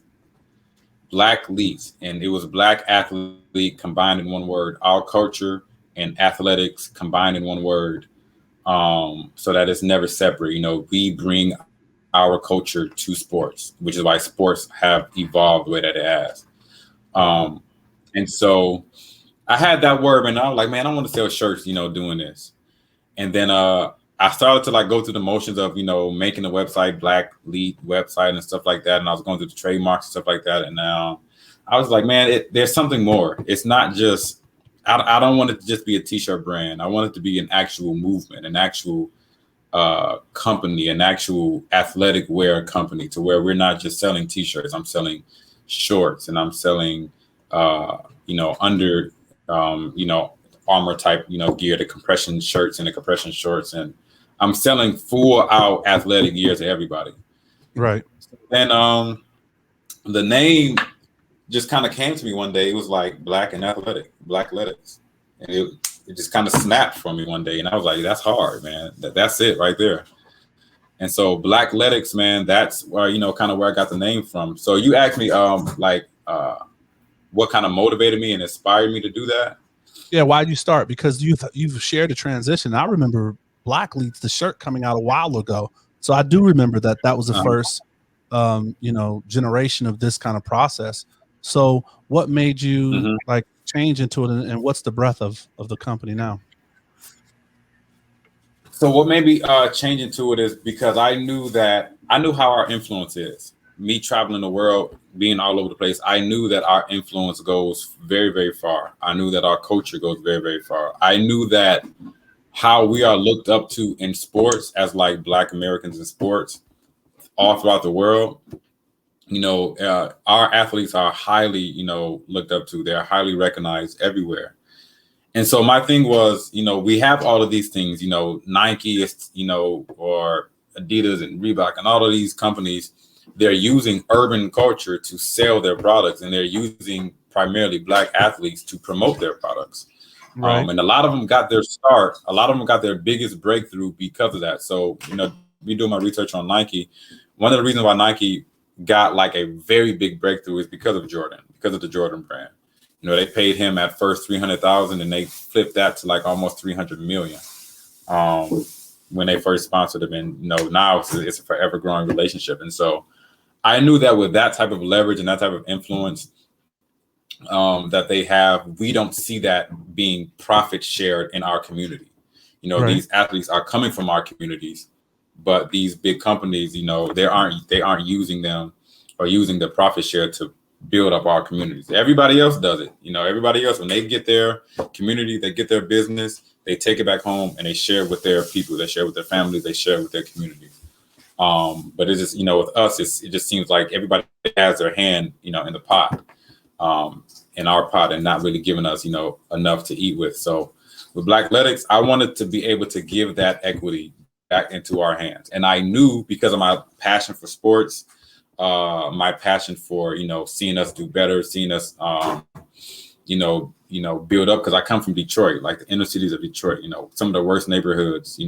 And it was Black athlete combined in one word, our culture and athletics combined in one word, so that it's never separate. You know, we bring our culture to sports, which is why sports have evolved the way that it has. And so I had that word, and I was like, man, I want to sell shirts, you know, doing this. And then I started to like go through the motions of, you know, making a website, Black Lead website and stuff like that. And I was going through the trademarks and stuff like that. And now I was like, man, there's something more. It's not just, I don't want it to just be a t-shirt brand. I want it to be an actual movement, an actual company, an actual athletic wear company, to where we're not just selling t-shirts. I'm selling shorts, and I'm selling, you know, under, you know, armor type, you know, gear, the compression shirts and the compression shorts. And I'm selling full out athletic gear to everybody. Right. And the name just kind of came to me one day. It was like Black and Athletic, Blackletics. And it just kind of snapped from me one day. And I was like, that's hard, man. That's it right there. And so Blackletics, man, that's where, you know, kind of where I got the name from. So you asked me what kind of motivated me and inspired me to do that? Yeah, why did you start? Because you've shared a transition. I remember Blackletics, the shirt, coming out a while ago. So I do remember that was the first, you know, generation of this kind of process. So what made you like change into it, and what's the breadth of the company now? So what made me change into it is because I knew how our influence is. Me traveling the world, being all over the place, I knew that our influence goes very, very far. I knew that our culture goes very, very far. I knew that how we are looked up to in sports as like Black Americans in sports all throughout the world. Our athletes are highly, looked up to. They're highly recognized everywhere. And so my thing was, we have all of these things, Nike is, or Adidas and Reebok and all of these companies, they're using urban culture to sell their products, and they're using primarily Black athletes to promote their products. Right. And a lot of them got their start. A lot of them got their biggest breakthrough because of that. So, me doing my research on Nike, one of the reasons why Nike got like a very big breakthrough is because of Jordan, because of the Jordan brand. They paid him at first $300,000, and they flipped that to like almost $300 million when they first sponsored him. And now it's a forever growing relationship. And so I knew that with that type of leverage and that type of influence that they have, we don't see that being profit shared in our community. Right. These athletes are coming from our communities, but these big companies, they aren't using them or using the profit share to build up our communities. Everybody else does it. Everybody else, when they get their community, they get their business, they take it back home and they share with their people, they share with their families, they share with their communities. But it's just, with us, it just seems like everybody has their hand, in the pot, in our pot, and not really giving us, enough to eat with. So with Blackletics, I wanted to be able to give that equity back into our hands. And I knew, because of my passion for sports, my passion for, seeing us do better, seeing us, build up, because I come from Detroit, like the inner cities of Detroit, some of the worst neighborhoods,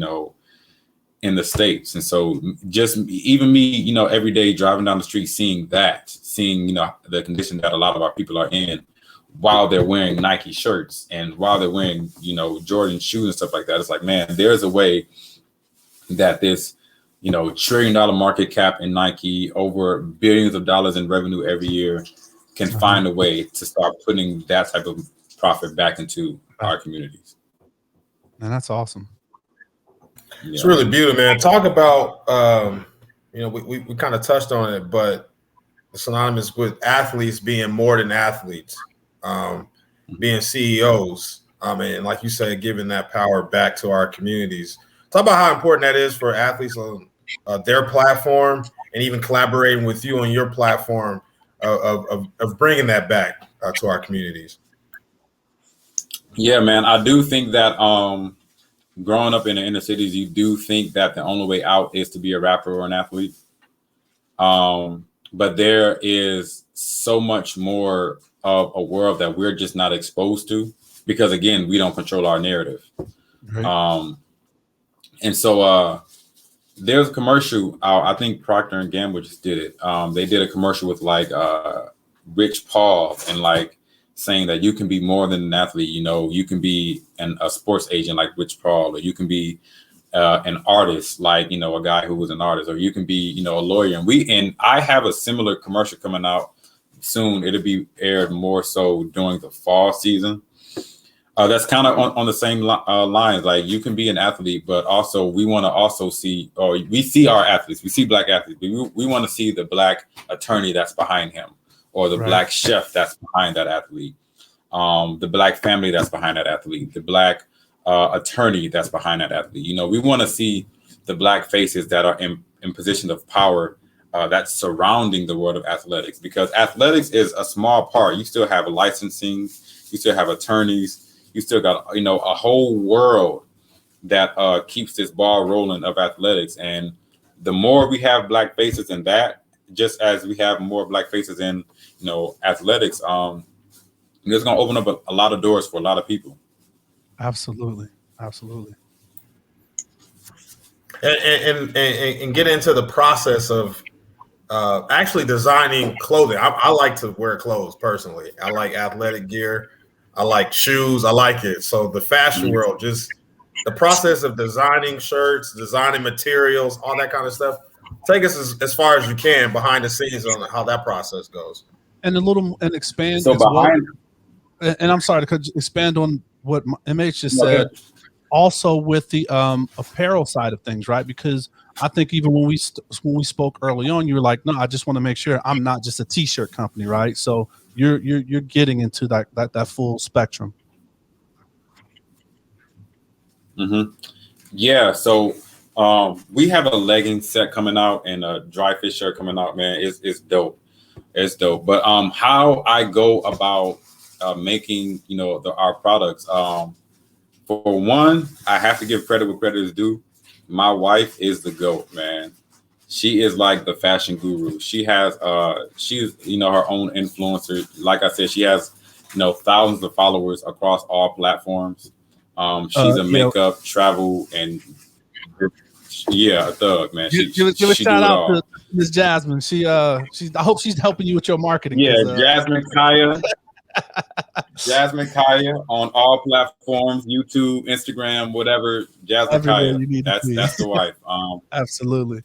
in the States. And so just even me, every day driving down the street, seeing the condition that a lot of our people are in while they're wearing Nike shirts and while they're wearing, Jordan shoes and stuff like that. It's like, man, there's a way that this, $1 trillion market cap in Nike, over billions of dollars in revenue every year, can find a way to start putting that type of profit back into our communities. And that's awesome. Yeah. It's really beautiful, man. Talk about, we kind of touched on it, but it's synonymous with athletes being more than athletes, being CEOs. And like you said, giving that power back to our communities. Talk about how important that is for athletes on their platform, and even collaborating with you on your platform of bringing that back to our communities. Yeah, man. I do think that growing up in the inner cities, you do think that the only way out is to be a rapper or an athlete. But there is so much more of a world that we're just not exposed to, because, again, we don't control our narrative. Right. And so there's a commercial, I think Procter & Gamble just did it. They did a commercial with like Rich Paul, and like saying that you can be more than an athlete. You can be a sports agent like Rich Paul, or you can be an artist like, a guy who was an artist, or you can be, a lawyer. And I have a similar commercial coming out soon. It'll be aired more so during the fall season. That's kind of on the same lines. Like, you can be an athlete, but also we want to also see, or we see our athletes, we see Black athletes. We want to see the Black attorney that's behind him, or the right. Black chef that's behind that athlete, the Black family that's behind that athlete, the Black attorney that's behind that athlete. We want to see the Black faces that are in positions of power that's surrounding the world of athletics, because athletics is a small part. You still have licensing, you still have attorneys, you still got, a whole world that keeps this ball rolling of athletics. And the more we have Black faces in that, just as we have more Black faces in, athletics, it's going to open up a lot of doors for a lot of people. Absolutely. Absolutely. And get into the process of actually designing clothing. I like to wear clothes personally. I like athletic gear. I like shoes. I like it. So the fashion world, just the process of designing shirts, designing materials, all that kind of stuff. Take us as far as you can behind the scenes on how that process goes. And expand. So behind, and I'm sorry to expand on what MH just said. Also with the apparel side of things, right? Because I think even when we spoke early on, you were like, no, I just want to make sure I'm not just a T-shirt company, right? So you're getting into that full spectrum. Mm-hmm. Yeah, so we have a legging set coming out and a dry fit shirt coming out, man. It's dope. It's dope. But how I go about making, our products. For one, I have to give credit where credit is due. My wife is the GOAT, man. She is like the fashion guru. She has she's her own influencer. Like I said, she has thousands of followers across all platforms. She's a makeup, travel, and a thug, man. Give a shout out to Miss Jasmine. I hope she's helping you with your marketing. Yeah, Jasmine Kaya. Jasmine Kaya on all platforms, YouTube, Instagram, whatever. Jasmine Kaya. That's the wife. Absolutely.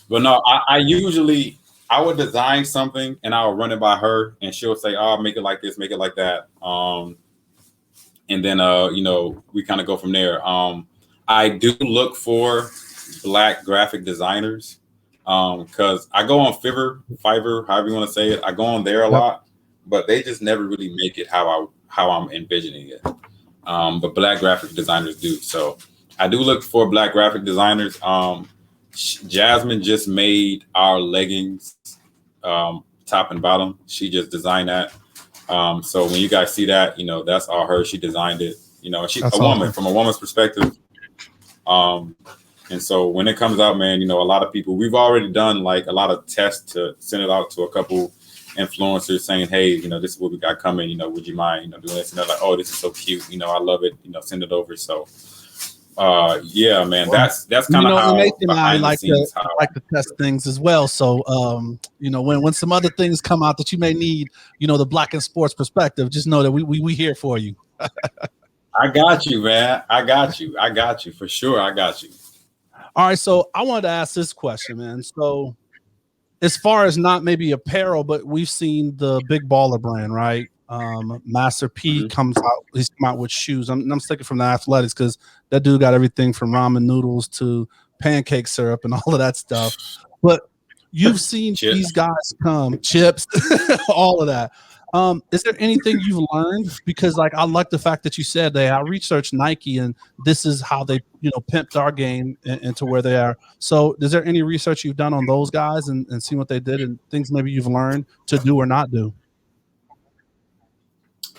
But no, I usually would design something and I'll run it by her and she'll say, "Oh, make it like this, make it like that." And then we kind of go from there. I do look for Black graphic designers because I go on Fiverr, however you want to say it. I go on there a lot, but they just never really make it how I'm envisioning it. But Black graphic designers do. So I do look for Black graphic designers. Jasmine just made our leggings top and bottom. She just designed that. So when you guys see that, that's all her. She designed it. She's a woman from a woman's perspective. And so when it comes out, man, a lot of people, we've already done like a lot of tests to send it out to a couple influencers saying, "Hey, this is what we got coming. Would you mind, doing this?" And they're like, "Oh, this is so cute. I love it. Send it over." So, yeah, man, that's kind of how I like to test things as well. So, when some other things come out that you may need, the Black and Sports perspective, just know that we here for you. I got you, man. I got you for sure. I got you. All right. So I wanted to ask this question, man. So as far as not maybe apparel, but we've seen the Big Baller brand, right? Master P comes out. He's come out with shoes. I'm sticking from the Athletics because that dude got everything from ramen noodles to pancake syrup and all of that stuff. But you've seen these guys come, chips, all of that. Is there anything you've learned? Because I like the fact that you said that I researched Nike and this is how they, pimped our game into where they are. So is there any research you've done on those guys and seen what they did and things maybe you've learned to do or not do?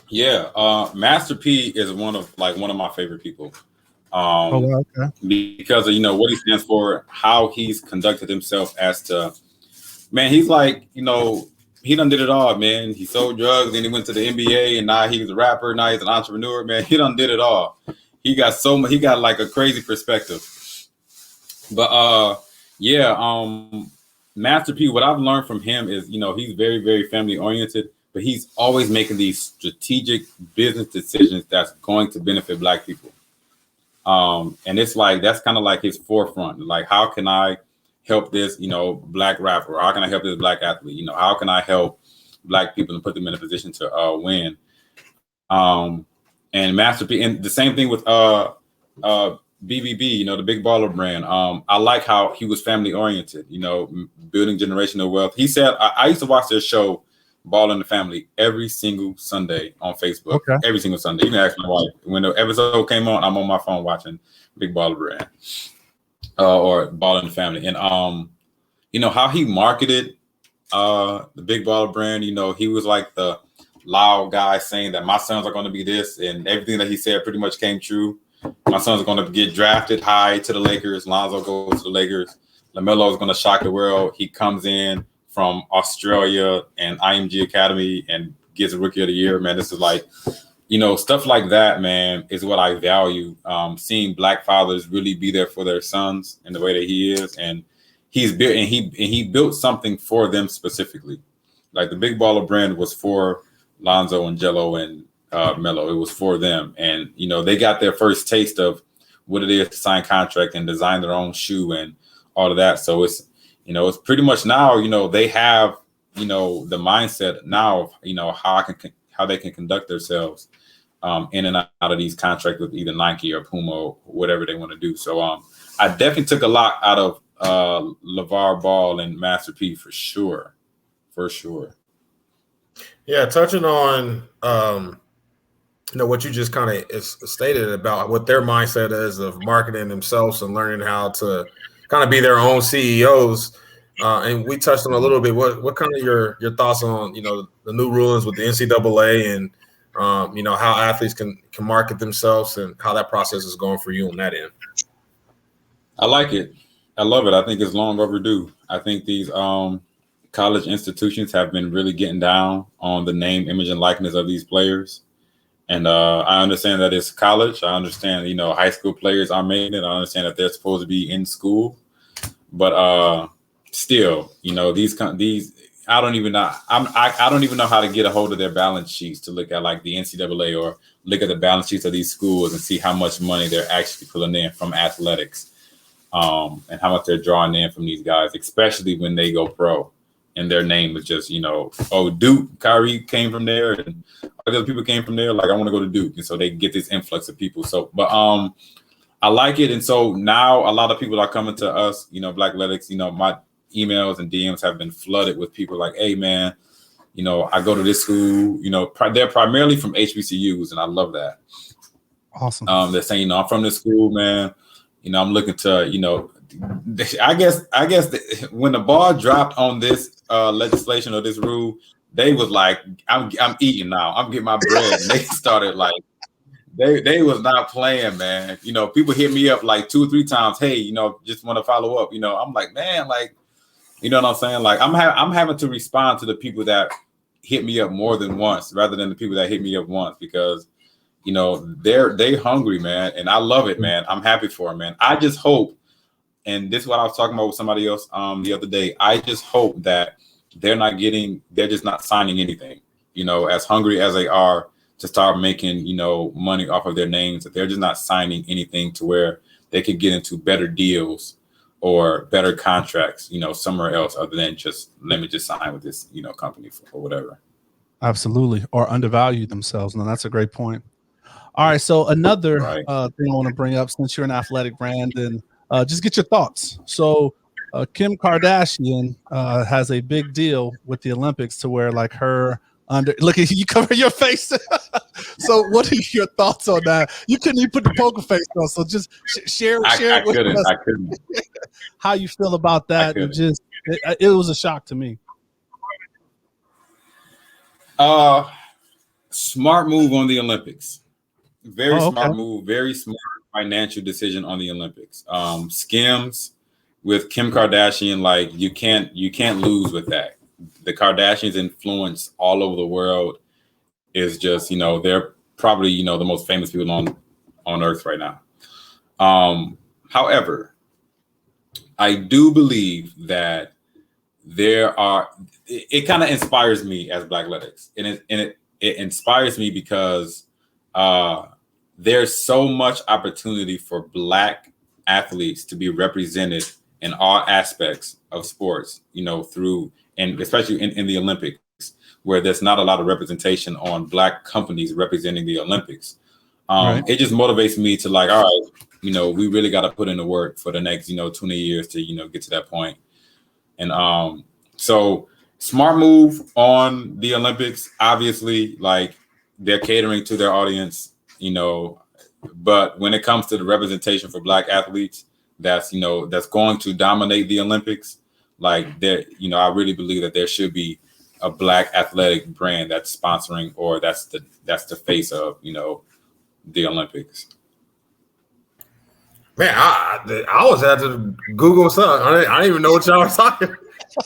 Yeah. Master P is one of my favorite people. Because of, what he stands for, how he's conducted himself man, he's like, he done did it all, man. He sold drugs, then he went to the NBA, and now he's a rapper. Now he's an entrepreneur, man. He done did it all. He got like a crazy perspective. But Master P, what I've learned from him is, he's very, very family oriented, but he's always making these strategic business decisions that's going to benefit Black people. And it's like that's kind of like his forefront. Like, how can I help this, Black rapper? How can I help this Black athlete? How can I help Black people and put them in a position to win? And Master P, and the same thing with BBB, the Big Baller brand. I like how he was family oriented, building generational wealth. He said, I used to watch their show, Ball in the Family, every single Sunday on Facebook. Okay. Every single Sunday. You can ask my wife. When the episode came on, I'm on my phone watching Big Baller brand. Or Ball in the Family. And how he marketed the Big Baller brand, he was like the loud guy saying that my sons are going to be this, and everything that he said pretty much came true. My sons are going to get drafted high to the Lakers. Lonzo goes to the Lakers. LaMelo is going to shock the world. He comes in from Australia and IMG Academy and gets a Rookie of the Year. Man, this is like, stuff like that, man, is what I value. Seeing Black fathers really be there for their sons in the way that he is, and he built something for them specifically. Like the Big Baller brand was for Lonzo and Jello and Melo. It was for them, and they got their first taste of what it is to sign contract and design their own shoe and all of that. So it's it's pretty much now they have the mindset now of how they can conduct themselves in and out of these contracts with either Nike or Puma or whatever they want to do. So I definitely took a lot out of LeVar Ball and Master P for sure. For sure. Yeah, touching on what you just kind of stated about what their mindset is of marketing themselves and learning how to kind of be their own CEOs. And we touched on a little bit. What kind of your thoughts on the new rulings with the NCAA and how athletes can market themselves and how that process is going for you on that end? I like it. I love it. I think it's long overdue. I think these college institutions have been really getting down on the name, image, and likeness of these players. And I understand that it's college. I understand, high school players are making it. I understand that they're supposed to be in school. But still, these I don't even know. I don't even know how to get a hold of their balance sheets to look at like the NCAA or look at the balance sheets of these schools and see how much money they're actually pulling in from athletics, and how much they're drawing in from these guys, especially when they go pro and their name is just, Duke, Kyrie came from there and other people came from there. Like, I want to go to Duke. And so they get this influx of people. So, but I like it. And so now a lot of people are coming to us, Blackletics, my emails and DMs have been flooded with people like, hey, man, I go to this school, they're primarily from HBCUs. And I love that. Awesome. They're saying, I'm from this school, man. I'm looking to, I guess when the ball dropped on this legislation or this rule, they was like, I'm eating now. I'm getting my bread. And they started like, they was not playing, man. People hit me up like 2 or 3 times. Hey, just want to follow up. I'm like, man, like, you know what I'm saying? Like, I'm having to respond to the people that hit me up more than once rather than the people that hit me up once, because they hungry, man, and I love it, man. I'm happy for them, man. I just hope, and this is what I was talking about with somebody else the other day. I just hope that they're just not signing anything. As hungry as they are to start making money off of their names, that they're just not signing anything to where they could get into better deals or better contracts, somewhere else other than just let me just sign with this company or whatever. Absolutely, or undervalue themselves. No, that's a great point. All right, so another thing I want to bring up, since you're an athletic brand, and just get your thoughts. So Kim Kardashian has a big deal with the Olympics to where like her look at you cover your face. So what are your thoughts on that? You couldn't even put the poker face on, so just share it with us. I couldn't. How you feel about that? And just it was a shock to me. Smart move on the Olympics. Very smart move, very smart financial decision on the Olympics. Skims with Kim Kardashian, like you can't lose with that. The Kardashians' influence all over the world is just, they're probably, the most famous people on earth right now. However, I do believe that it kind of inspires me as Blackletics, and it inspires me because there's so much opportunity for Black athletes to be represented in all aspects of sports, through, and especially in the Olympics, where there's not a lot of representation on Black companies representing the Olympics. It just motivates me to like, all right, we really got to put in the work for the next, 20 years to, get to that point. And so smart move on the Olympics. Obviously, like they're catering to their audience, but when it comes to the representation for Black athletes, that's going to dominate the Olympics. Like there, I really believe that there should be a Black athletic brand that's sponsoring, or that's the face of, the Olympics. Man, I always had to Google something. I didn't even know what y'all was talking.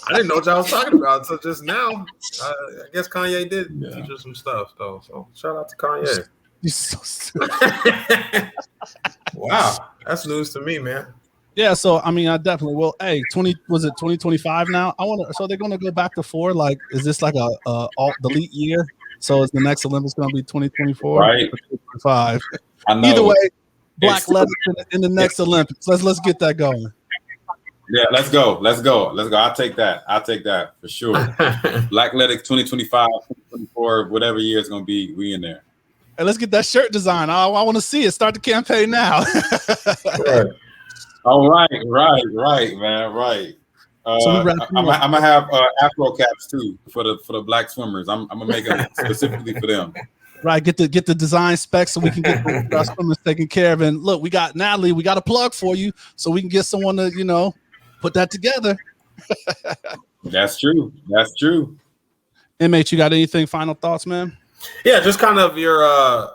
I didn't know what y'all was talking about until just now. I guess Kanye did teach us some stuff, though. So shout out to Kanye. You're so stupid. Wow, that's news to me, man. Yeah, so I mean, I definitely will. Hey, 2025 now? So they're gonna go back to 4. Like, is this like a delete year? So is the next Olympics gonna be 2024? Right. 2025. Either way, Blackletics in the next Olympics. Let's get that going. Yeah, let's go. I'll take that for sure. Blackletics 2025, 2024, whatever year it's gonna be, we in there. Hey, let's get that shirt design. I want to see it. Start the campaign now. Right. Oh, right, man, right. I'm gonna have Afro caps too for the Black swimmers. I'm gonna make them specifically for them. Right, get the design specs so we can get our swimmers taken care of. And look, we got Natalie. We got a plug for you, so we can get someone to put that together. That's true. That's true. Inmate, you got anything? Final thoughts, man? Yeah, just kind of your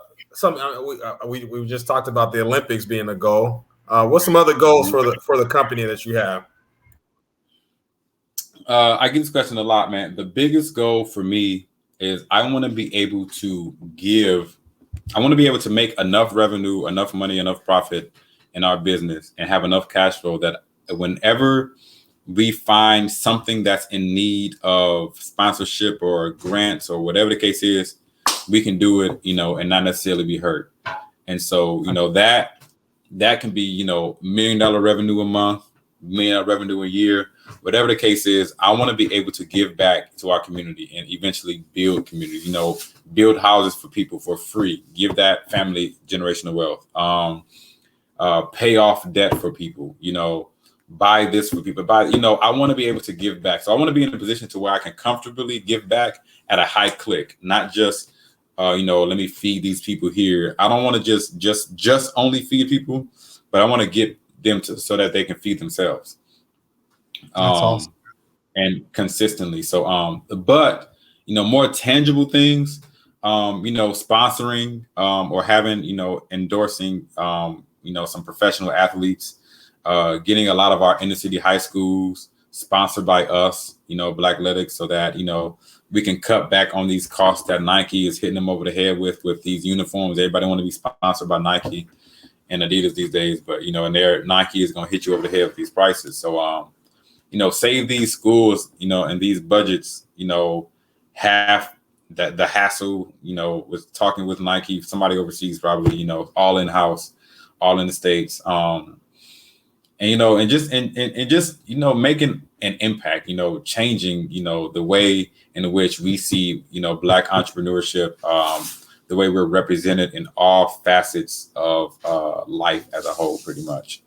we just talked about the Olympics being a goal. What's some other goals for the company that you have? I get this question a lot, man. The biggest goal for me is I want to be able to make enough revenue, enough money, enough profit in our business and have enough cash flow that whenever we find something that's in need of sponsorship or grants or whatever the case is, we can do it, and not necessarily be hurt. And so, that can be, $1 million revenue a month, $1 million revenue a year. Whatever the case is, I want to be able to give back to our community and eventually build communities, build houses for people for free, give that family generational wealth, pay off debt for people, buy this for people, I want to be able to give back. So I want to be in a position to where I can comfortably give back at a high click, not just, let me feed these people here. I don't want to just only feed people, but I want to get them so that they can feed themselves. That's awesome. And consistently. So, but more tangible things, sponsoring, or having, endorsing, some professional athletes, getting a lot of our inner city high schools sponsored by us, Blackletics, so that, we can cut back on these costs that Nike is hitting them over the head with these uniforms. Everybody want to be sponsored by Nike and Adidas these days, but, and Nike is going to hit you over the head with these prices. So, save these schools, and these budgets, half the hassle, with talking with Nike, somebody overseas, probably, all in house, all in the States. And just making an impact, changing, the way in which we see, Black entrepreneurship, the way we're represented in all facets of life as a whole, pretty much.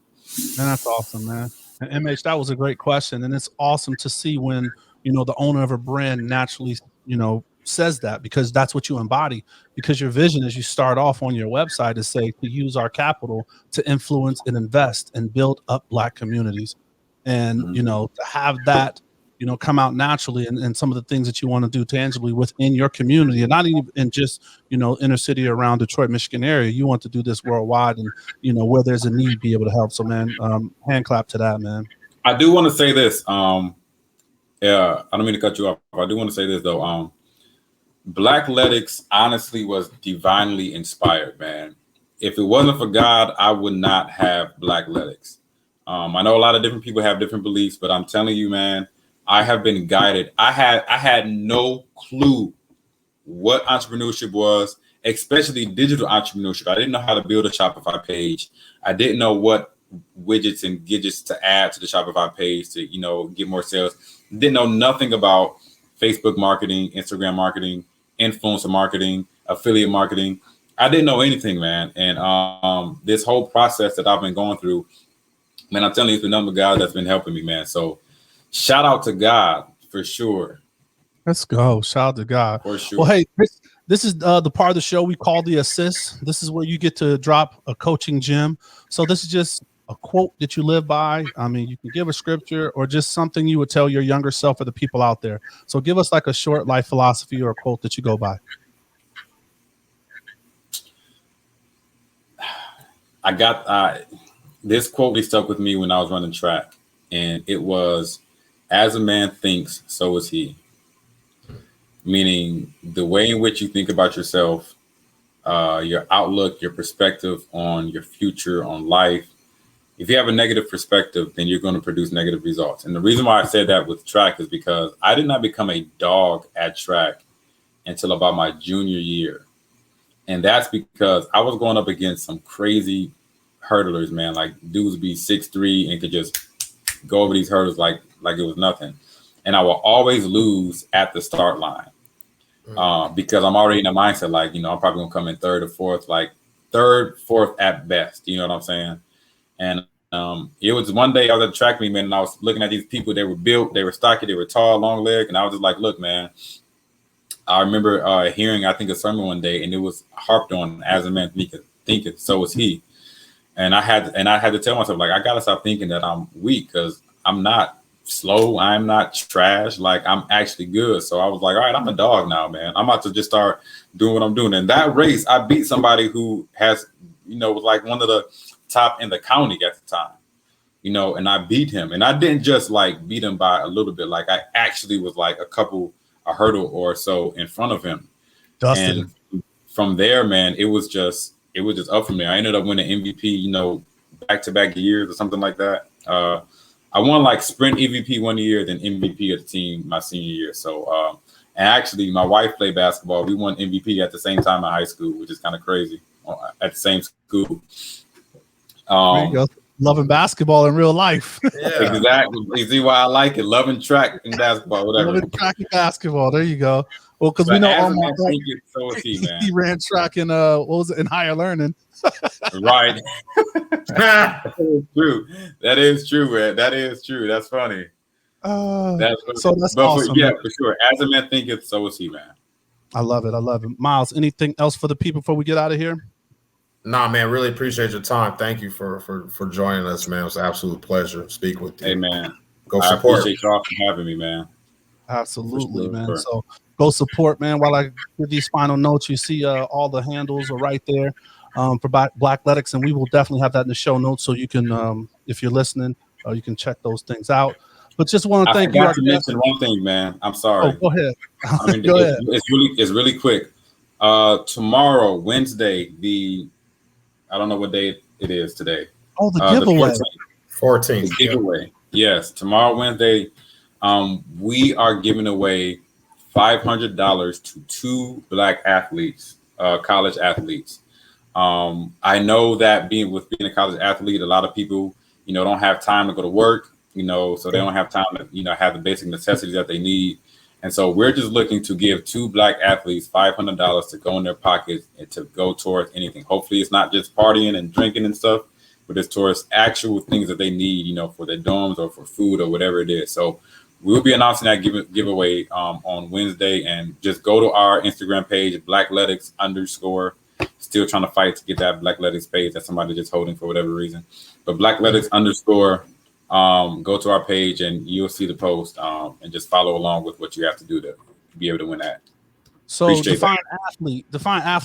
Man, that's awesome, man. And MH, that was a great question. And it's awesome to see when, the owner of a brand naturally, says that, because that's what you embody. Because your vision, as you start off on your website, is say to use our capital to influence and invest and build up Black communities. And, to have that, come out naturally and some of the things that you want to do tangibly within your community, and not even in just, inner city around Detroit, Michigan area. You want to do this worldwide and, where there's a need, be able to help. So, man, hand clap to that, man. I do want to say this. I don't mean to cut you off. I do want to say this, though. Blackletics honestly was divinely inspired, man. If it wasn't for God, I would not have Blackletics. I know a lot of different people have different beliefs, but I'm telling you, man, I have been guided. I had no clue what entrepreneurship was, especially digital entrepreneurship. I didn't know how to build a Shopify page. I didn't know what widgets and gadgets to add to the Shopify page to, get more sales. Didn't know nothing about Facebook marketing, Instagram marketing, influencer marketing, affiliate marketing. I didn't know anything, man. And this whole process that I've been going through, man, I'm telling you, it's the number of guys that's been helping me, man. So shout out to God for sure. Let's go. Shout out to God. For sure. Well, hey, this is the part of the show we call the assist. This is where you get to drop a coaching gem. So this is just a quote that you live by. I mean, you can give a scripture or just something you would tell your younger self or the people out there. So give us like a short life philosophy or a quote that you go by. I got this quote really stuck with me when I was running track, and it was, "As a man thinks, so is he." Meaning the way in which you think about yourself, your outlook, your perspective on your future, on life. If you have a negative perspective, then you're going to produce negative results. And the reason why I said that with track is because I did not become a dog at track until about my junior year. And that's because I was going up against some crazy hurdlers, man. Like dudes be 6'3" and could just go over these hurdles like it was nothing. And I will always lose at the start line because I'm already in the mindset, like, I'm probably going to come in third or fourth, like third, fourth at best. You know what I'm saying? And it was one day I was at the track meet, man, and I was looking at these people. They were built, they were stocky, they were tall, long leg. And I was just like, look, man, I remember hearing, I think, a sermon one day, and it was harped on, as a man thinketh, so is he. And I had to tell myself, like, I gotta stop thinking that I'm weak, because I'm not slow, I'm not trash, like, I'm actually good. So I was like, all right, I'm a dog now, man. I'm about to just start doing what I'm doing. And that race, I beat somebody who has, was like one of the top in the county at the time, and I beat him. And I didn't just like beat him by a little bit, like I actually was like a hurdle or so in front of him. Dustin. And from there, man, it was just up from there. I ended up winning MVP, back-to-back years or something like that. I won like sprint MVP one year, then MVP of the team my senior year. So, and actually, my wife played basketball. We won MVP at the same time in high school, which is kind of crazy. At the same school. There you go. Loving basketball in real life. Yeah. Exactly. You see why I like it. Loving track and basketball, whatever. Loving track and basketball. There you go. Well, because we know Omar, so is he, man. He ran track in in higher learning. Right. That is true. That is true, man. That is true. That's funny. That's awesome. Yeah, for sure. As a man thinketh, so is he, man. I love it. Miles, anything else for the people before we get out of here? Nah, man, really appreciate your time. Thank you for joining us, man. It was an absolute pleasure to speak with you. Hey, man. Go I support. appreciate y'all for having me, man. Absolutely, man. Sure. So go support, man. While I give these final notes, you see all the handles are right there for Blackletics, and we will definitely have that in the show notes so you can, if you're listening, you can check those things out. But just want to thank you. I forgot to mention one thing, man. I'm sorry. Oh, go ahead. I mean, go ahead. It's really quick. Tomorrow, Wednesday, I don't know what day it is today. Oh, the giveaway. 14th. The giveaway. Yes, tomorrow, Wednesday, we are giving away $500 to 2 Black athletes, college athletes. I know that being a college athlete, a lot of people, don't have time to go to work, so they don't have time to, have the basic necessities that they need. And so we're just looking to give 2 Black athletes $500 to go in their pockets and to go towards anything. Hopefully it's not just partying and drinking and stuff, but it's towards actual things that they need, for their dorms or for food or whatever it is. So we'll be announcing that giveaway on Wednesday, and just go to our Instagram page, Blackletics _ still trying to fight to get that Blackletics page that somebody just holding for whatever reason. But Blackletics _ go to our page and you'll see the post and just follow along with what you have to do to be able to win that. So define athlete,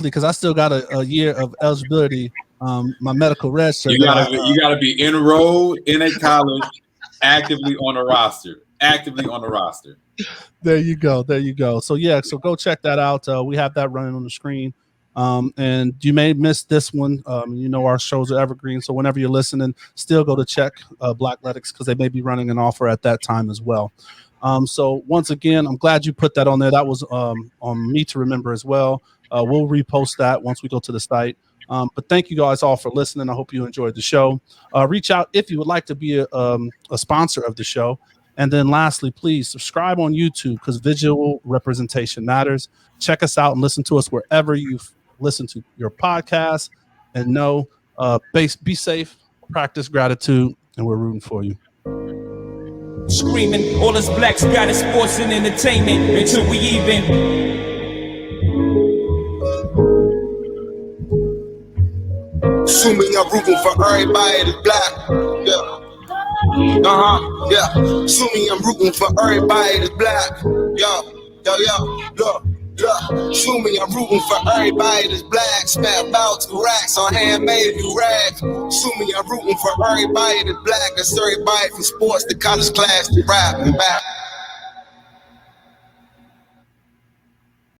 because I still got a year of eligibility. My medical register. You gotta be enrolled in a college, actively on the roster. There you go. So so go check that out. We have that running on the screen. And you may miss this one. Our shows are evergreen, so whenever you're listening, still go to check Blackletics, because they may be running an offer at that time as well. So once again, I'm glad you put that on there. That was on me to remember as well. We'll repost that once we go to the site. But thank you guys all for listening. I hope you enjoyed the show. Reach out if you would like to be a sponsor of the show. And then lastly, please subscribe on YouTube, because visual representation matters. Check us out and listen to us wherever you listen to your podcast. And be safe, practice gratitude, and we're rooting for you. Screaming, all us blacks got is sports and entertainment until we even. Assuming I'm rooting for everybody that's black. Yeah. Yeah. Assuming I'm rooting for everybody that's black. Look. Assuming I'm rooting for everybody that's black. Spent about 2 racks on handmade new rags. Assuming I'm rooting for everybody that's black. That's everybody from sports to college class to rap and back.